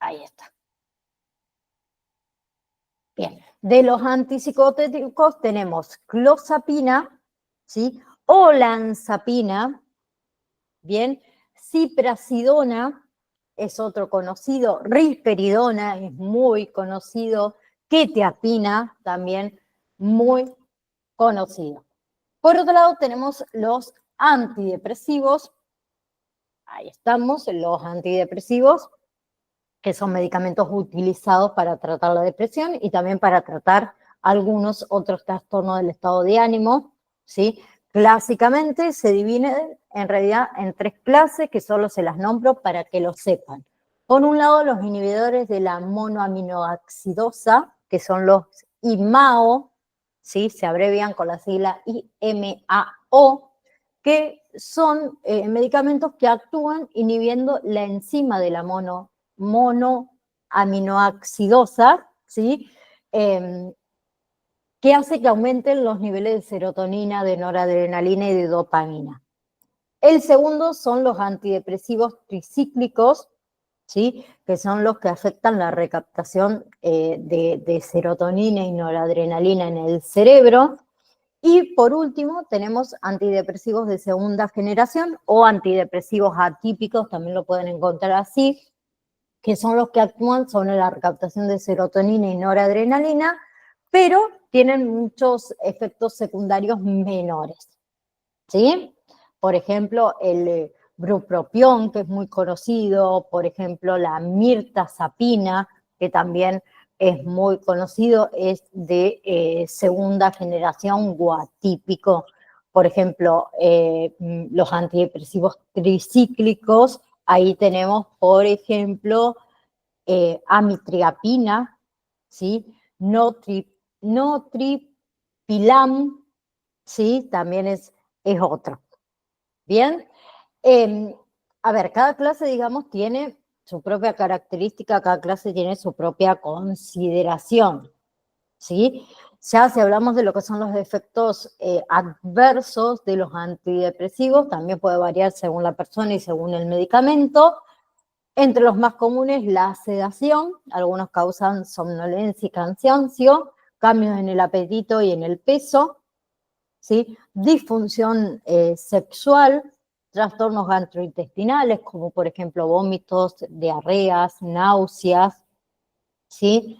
Ahí está. Bien, de los antipsicóticos tenemos clozapina, ¿sí? olanzapina, bien, ziprasidona es otro conocido, risperidona es muy conocido, quetiapina también muy conocido. Por otro lado tenemos los antidepresivos, ahí estamos, los antidepresivos, que son medicamentos utilizados para tratar la depresión y también para tratar algunos otros trastornos del estado de ánimo, ¿sí? Clásicamente se divide en realidad en 3 clases que solo se las nombro para que lo sepan. Por un lado, los inhibidores de la monoaminoacidosa, que son los IMAO, ¿sí? Se abrevian con la sigla IMAO, que son medicamentos que actúan inhibiendo la enzima de la monoaminoacidosa, ¿sí? Que hace que aumenten los niveles de serotonina, de noradrenalina y de dopamina. El segundo son los antidepresivos tricíclicos, ¿sí? Que son los que afectan la recaptación de serotonina y noradrenalina en el cerebro. Y por último tenemos antidepresivos de segunda generación o antidepresivos atípicos, también lo pueden encontrar así, que son los que actúan sobre la recaptación de serotonina y noradrenalina, pero tienen muchos efectos secundarios menores, ¿sí? Por ejemplo, el bupropión, que es muy conocido, por ejemplo, la mirtazapina, que también es muy conocido, es de segunda generación o atípico. Por ejemplo, los antidepresivos tricíclicos, ahí tenemos, por ejemplo, amitriptilina, ¿sí? Notripilam, ¿sí? También es otro. Bien, a ver, cada clase, digamos, tiene su propia característica, cada clase tiene su propia consideración, ¿sí? Ya si hablamos de lo que son los efectos adversos de los antidepresivos, también puede variar según la persona y según el medicamento. Entre los más comunes, la sedación, algunos causan somnolencia y cansancio, cambios en el apetito y en el peso, ¿sí? Disfunción sexual, trastornos gastrointestinales, como por ejemplo vómitos, diarreas, náuseas, ¿sí?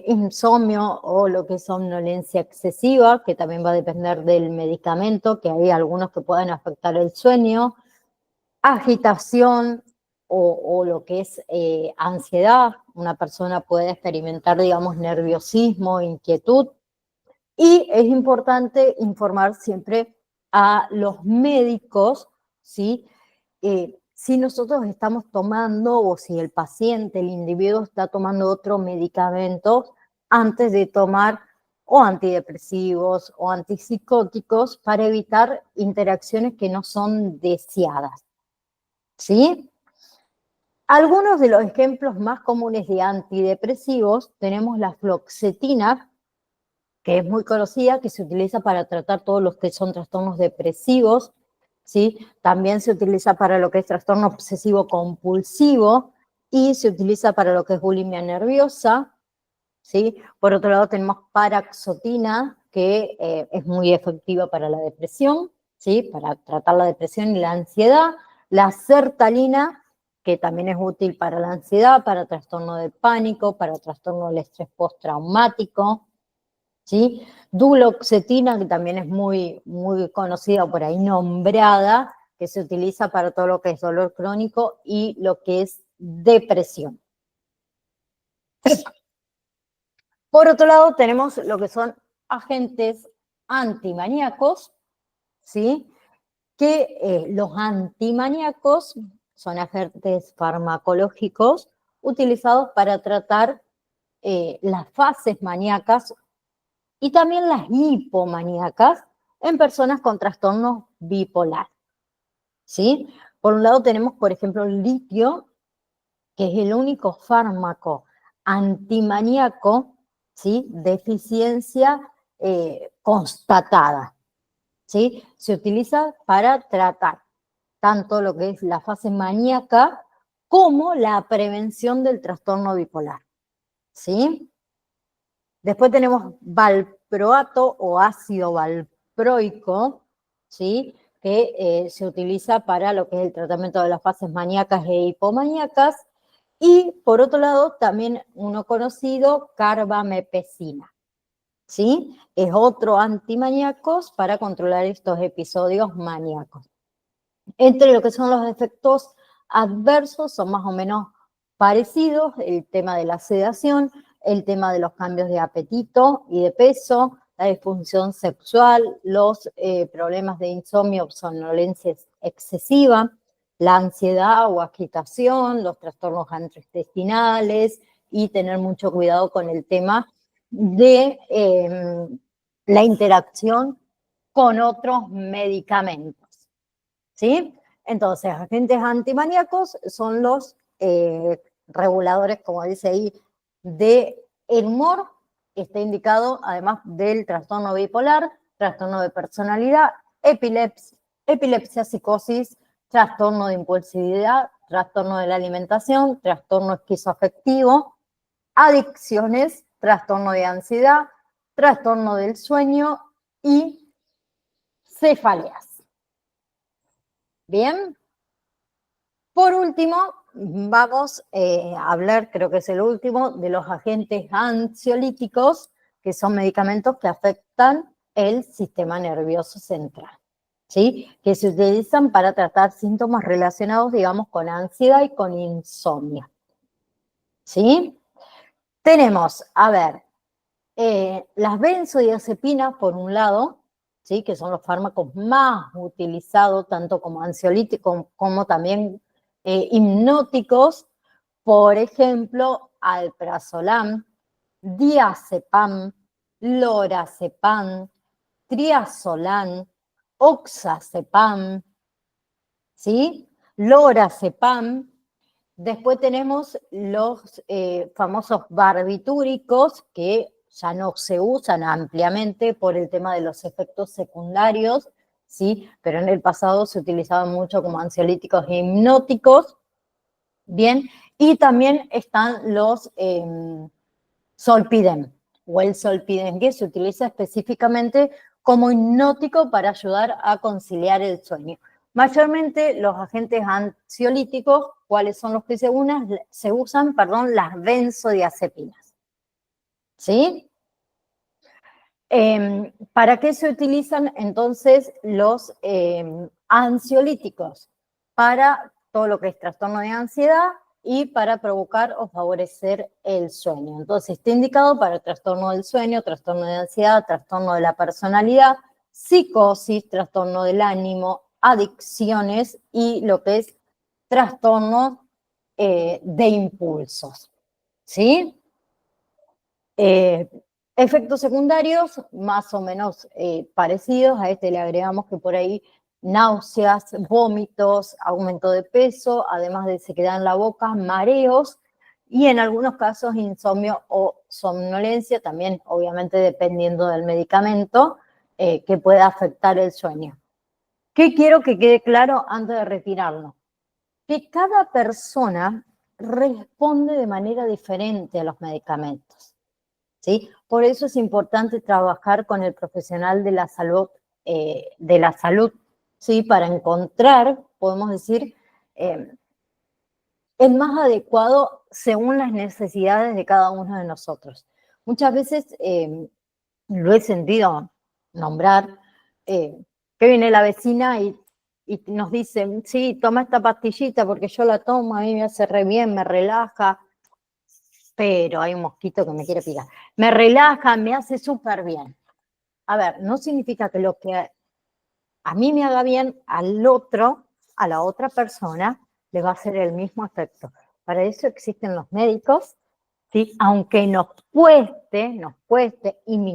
Insomnio o lo que es somnolencia excesiva, que también va a depender del medicamento, que hay algunos que pueden afectar el sueño, agitación o lo que es ansiedad. Una persona puede experimentar, digamos, nerviosismo, inquietud. Y es importante informar siempre a los médicos, ¿sí? Si nosotros estamos tomando o si el paciente, el individuo está tomando otro medicamento antes de tomar o antidepresivos o antipsicóticos para evitar interacciones que no son deseadas, ¿sí? Algunos de los ejemplos más comunes de antidepresivos tenemos la fluoxetina, que es muy conocida, que se utiliza para tratar todos los que son trastornos depresivos, ¿sí? También se utiliza para lo que es trastorno obsesivo compulsivo y se utiliza para lo que es bulimia nerviosa, ¿sí? Por otro lado tenemos paroxetina, que es muy efectiva para la depresión, ¿sí? Para tratar la depresión y la ansiedad. La sertralina, que también es útil para la ansiedad, para trastorno de pánico, para trastorno del estrés postraumático, ¿sí? Duloxetina, que también es muy, muy conocida por ahí, nombrada, que se utiliza para todo lo que es dolor crónico y lo que es depresión. Por otro lado, tenemos lo que son agentes antimaníacos, ¿sí? Que los antimaníacos son agentes farmacológicos utilizados para tratar las fases maníacas y también las hipomaníacas en personas con trastornos bipolar, ¿sí? Por un lado tenemos, por ejemplo, el litio, que es el único fármaco antimaníaco, ¿sí? Deficiencia constatada, ¿sí? Se utiliza para tratar tanto lo que es la fase maníaca como la prevención del trastorno bipolar, ¿sí? Después tenemos valproato o ácido valproico, ¿sí? Que se utiliza para lo que es el tratamiento de las fases maníacas e hipomaníacas. Y por otro lado, también uno conocido, carbamepecina, ¿sí? Es otro antimaníacos para controlar estos episodios maníacos. Entre lo que son los efectos adversos son más o menos parecidos, el tema de la sedación, el tema de los cambios de apetito y de peso, la disfunción sexual, los problemas de insomnio o somnolencia excesiva, la ansiedad o agitación, los trastornos gastrointestinales y tener mucho cuidado con el tema de la interacción con otros medicamentos, ¿sí? Entonces, agentes antimaníacos son los reguladores, como dice ahí, del humor, que está indicado además del trastorno bipolar, trastorno de personalidad, epilepsia, psicosis, trastorno de impulsividad, trastorno de la alimentación, trastorno esquizoafectivo, adicciones, trastorno de ansiedad, trastorno del sueño y cefaleas. Bien. Por último, vamos a hablar, creo que es el último, de los agentes ansiolíticos, que son medicamentos que afectan el sistema nervioso central, ¿sí? Que se utilizan para tratar síntomas relacionados, digamos, con ansiedad y con insomnio, ¿sí? Tenemos, a ver, las benzodiazepinas, por un lado, ¿sí? Que son los fármacos más utilizados, tanto como ansiolíticos como también hipnóticos, por ejemplo, alprazolam, diazepam, lorazepam, triazolam, oxazepam, ¿sí? Lorazepam. Después tenemos los famosos barbitúricos, que ya no se usan ampliamente por el tema de los efectos secundarios, ¿sí? Pero en el pasado se utilizaban mucho como ansiolíticos e hipnóticos, ¿bien? Y también están los Zolpidem, o el Zolpidem, que se utiliza específicamente como hipnótico para ayudar a conciliar el sueño. Mayormente los agentes ansiolíticos, ¿cuáles son los que se usan? Las benzodiazepinas, ¿sí? ¿Para qué se utilizan entonces los ansiolíticos? Para todo lo que es trastorno de ansiedad y para provocar o favorecer el sueño. Entonces está indicado para el trastorno del sueño, trastorno de ansiedad, trastorno de la personalidad, psicosis, trastorno del ánimo, adicciones y lo que es trastorno de impulsos, ¿sí? Efectos secundarios más o menos parecidos, a este le agregamos que por ahí náuseas, vómitos, aumento de peso, además de sequedad en la boca, mareos y en algunos casos insomnio o somnolencia, también obviamente dependiendo del medicamento que pueda afectar el sueño. ¿Qué quiero que quede claro antes de retirarnos? Que cada persona responde de manera diferente a los medicamentos, ¿sí? Por eso es importante trabajar con el profesional de la salud, ¿sí? Para encontrar, podemos decir, el más adecuado según las necesidades de cada uno de nosotros. Muchas veces lo he sentido nombrar, que viene la vecina y nos dice, sí, toma esta pastillita porque yo la tomo, a mí me hace re bien, me relaja, pero hay un mosquito que me quiere picar. Me relaja, me hace súper bien. A ver, no significa que lo que a mí me haga bien, al otro, a la otra persona, le va a hacer el mismo efecto. Para eso existen los médicos, ¿sí? Aunque nos cueste, y me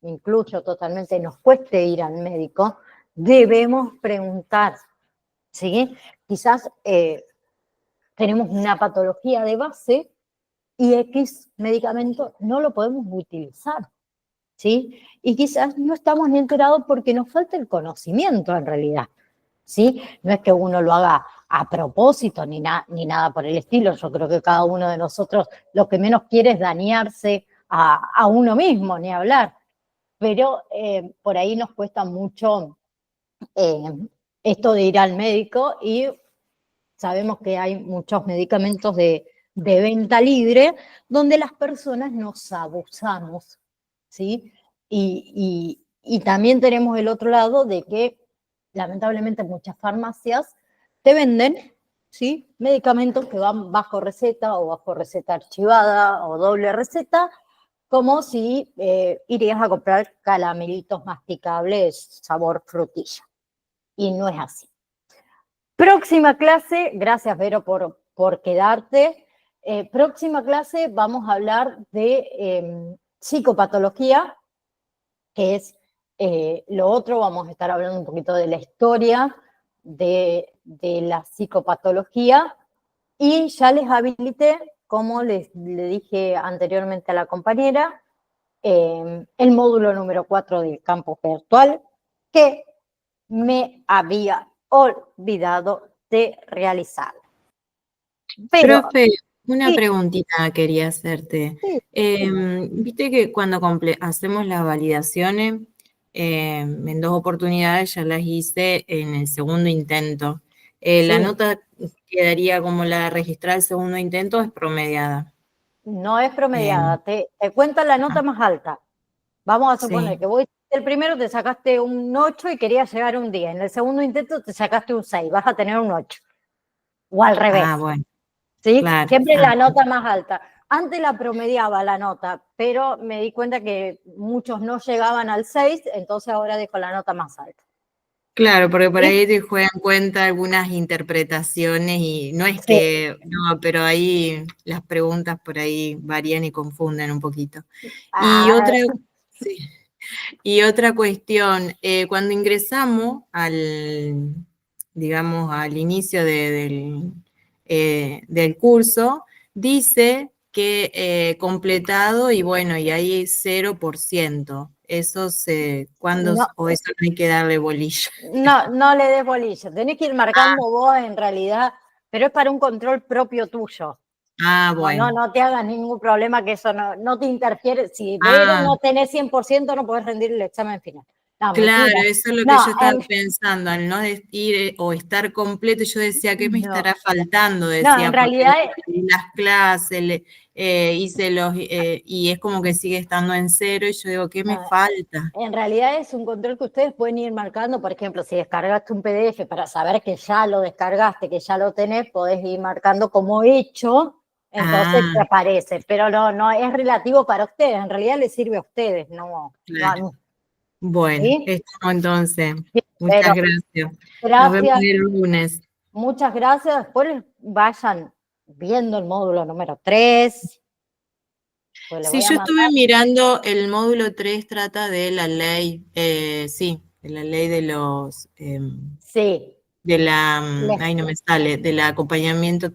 incluyo totalmente, nos cueste ir al médico, debemos preguntar, ¿sí? Quizás tenemos una patología de base y X medicamento no lo podemos utilizar, ¿sí? Y quizás no estamos ni enterados porque nos falta el conocimiento en realidad, ¿sí? No es que uno lo haga a propósito ni nada por el estilo. Yo creo que cada uno de nosotros lo que menos quiere es dañarse a uno mismo, ni hablar. pero por ahí nos cuesta mucho esto de ir al médico y sabemos que hay muchos medicamentos de venta libre donde las personas nos abusamos, ¿sí? Y también tenemos el otro lado de que lamentablemente muchas farmacias te venden, ¿sí?, medicamentos que van bajo receta o bajo receta archivada o doble receta, como si irías a comprar caramelitos masticables sabor frutilla. Y no es así. Próxima clase, gracias Vero por quedarte. Próxima clase vamos a hablar de psicopatología, que es lo otro. Vamos a estar hablando un poquito de la historia de la psicopatología y ya les habilité, como le dije anteriormente a la compañera, el módulo número 4 del campus virtual, que me había olvidado de realizar. Pero, Profe, una sí, preguntita quería hacerte. sí, Viste que cuando hacemos las validaciones, en 2 oportunidades ya las hice en el segundo intento. ¿La sí, nota quedaría como la registrada el segundo intento o es promediada? no es promediada, te cuenta la nota más alta. Vamos a suponer Sí. que vos el primero te sacaste un 8 y querías llegar a un 10. En el segundo intento te sacaste un 6, vas a tener un 8. O al revés, Ah, bueno, ¿sí? claro. Siempre la nota más alta. Antes la promediaba la nota, pero me di cuenta que muchos no llegaban al 6, entonces ahora dejo la nota más alta. Claro, porque por ¿Sí? ahí te juegan cuenta algunas interpretaciones y no es Sí. que, no, pero ahí las preguntas por ahí varían y confunden un poquito. Y Ah, otra, sí, y otra cuestión, cuando ingresamos al, digamos, al inicio del curso, dice que completado y bueno, y ahí 0%. Eso no, o eso no hay que darle bolilla. no le des bolilla. Tenés que ir marcando vos en realidad, pero es para un control propio tuyo. Bueno. No te hagas ningún problema, que eso no te interfiere. Si Vero Ah, no tenés 100%, no podés rendir el examen final. No, claro, mentira. eso es lo que No, yo estaba pensando, al no ir o estar completo, yo decía, ¿qué me estará faltando? en Decía, porque realidad, leí las clases, hice y es como que sigue estando en 0, y yo digo, ¿qué me no, falta? en realidad es un control que ustedes pueden ir marcando. Por ejemplo, si descargaste un PDF para saber que ya lo descargaste, que ya lo tenés, podés ir marcando como hecho, entonces te Ah, aparece. Pero no es relativo para ustedes, en realidad les sirve a ustedes, no a claro. mí. Bueno, ¿Sí? estamos entonces. Muchas Pero gracias. Nos vemos gracias, el lunes. muchas gracias. Después vayan viendo el módulo número 3. Pues le Sí, voy a yo estuve mandar. mirando, el módulo 3 trata de la ley, sí, de la ley de los, Sí, de la, les, ay, no me sale, del acompañamiento.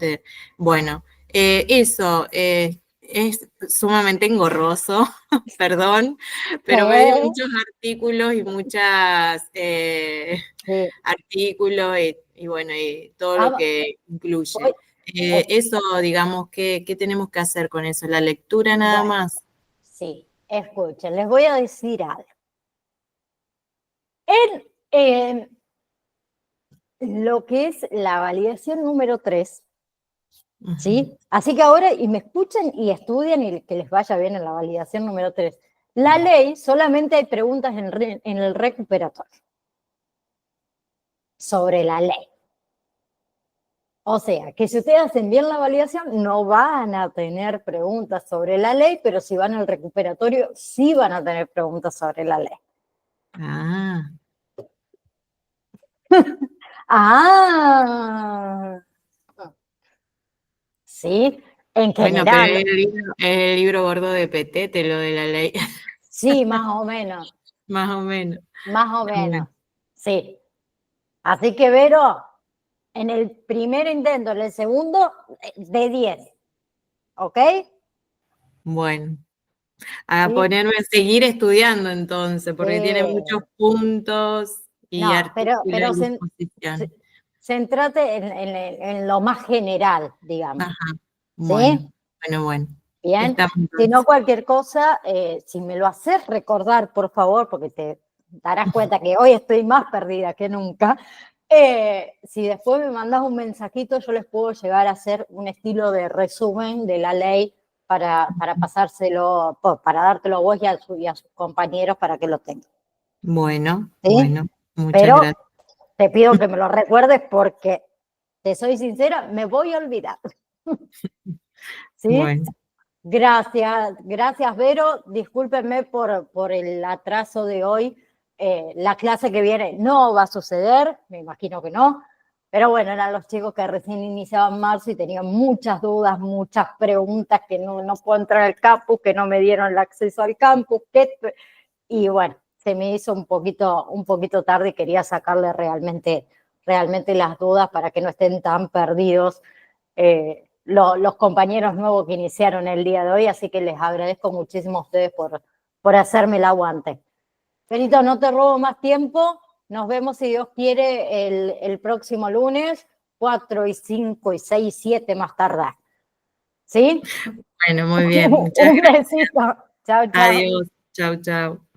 Bueno, eso es sumamente engorroso, perdón, pero me dio muchos artículos y muchas sí. artículos y bueno, y todo lo Vamos, que incluye. voy- eh, Eso, digamos, ¿qué tenemos que hacer con eso? ¿La lectura nada bueno, más? sí, escuchen, les voy a decir algo. En lo que es la validación número 3, Ujú. ¿sí? Así que ahora, y me escuchen y estudian y que les vaya bien en la validación número 3. La ley, solamente hay preguntas en el recuperatorio sobre la ley. O sea, que si ustedes hacen bien la validación, no van a tener preguntas sobre la ley, pero si van al recuperatorio, sí van a tener preguntas sobre la ley. Ah, Ah, sí, en bueno, pero general, es el libro gordo de Petete, lo de la ley, sí, más o menos, más o menos. más o Bueno, menos, sí. Así que, Vero, en el primer intento, en el segundo, de 10, ¿ok? bueno. A Sí, ponerme a seguir estudiando entonces, porque tiene muchos sí. puntos y No, artículos pero y disposición. céntrate en lo más general, digamos. Ajá, bueno, ¿Sí? bueno, bueno. Bien, Estamos si no entonces. cualquier cosa, si me lo haces recordar, por favor, porque te darás cuenta que hoy estoy más perdida que nunca. Si después me mandas un mensajito, yo les puedo llegar a hacer un estilo de resumen de la ley para pasárselo, para dártelo a vos y a sus compañeros para que lo tengan. Bueno, ¿Sí? muchas Pero gracias. te pido que me lo recuerdes porque, te soy sincera, me voy a olvidar. ¿Sí? Bueno, Gracias Vero, discúlpenme por el atraso de hoy. La clase que viene no va a suceder, me imagino que no, pero bueno, eran los chicos que recién iniciaban marzo y tenían muchas dudas, muchas preguntas, que no puedo entrar al campus, que no me dieron el acceso al campus, y bueno, se me hizo un poquito tarde y quería sacarle realmente las dudas para que no estén tan perdidos los compañeros nuevos que iniciaron el día de hoy, así que les agradezco muchísimo a ustedes por hacerme el aguante. Benito, no te robo más tiempo, nos vemos si Dios quiere el próximo lunes, 4 y 5 y 6 y 7 más tardar. ¿Sí? bueno, muy bien. Muchas Un gracias. besito. Chao, chao. Adiós. Chau, chau.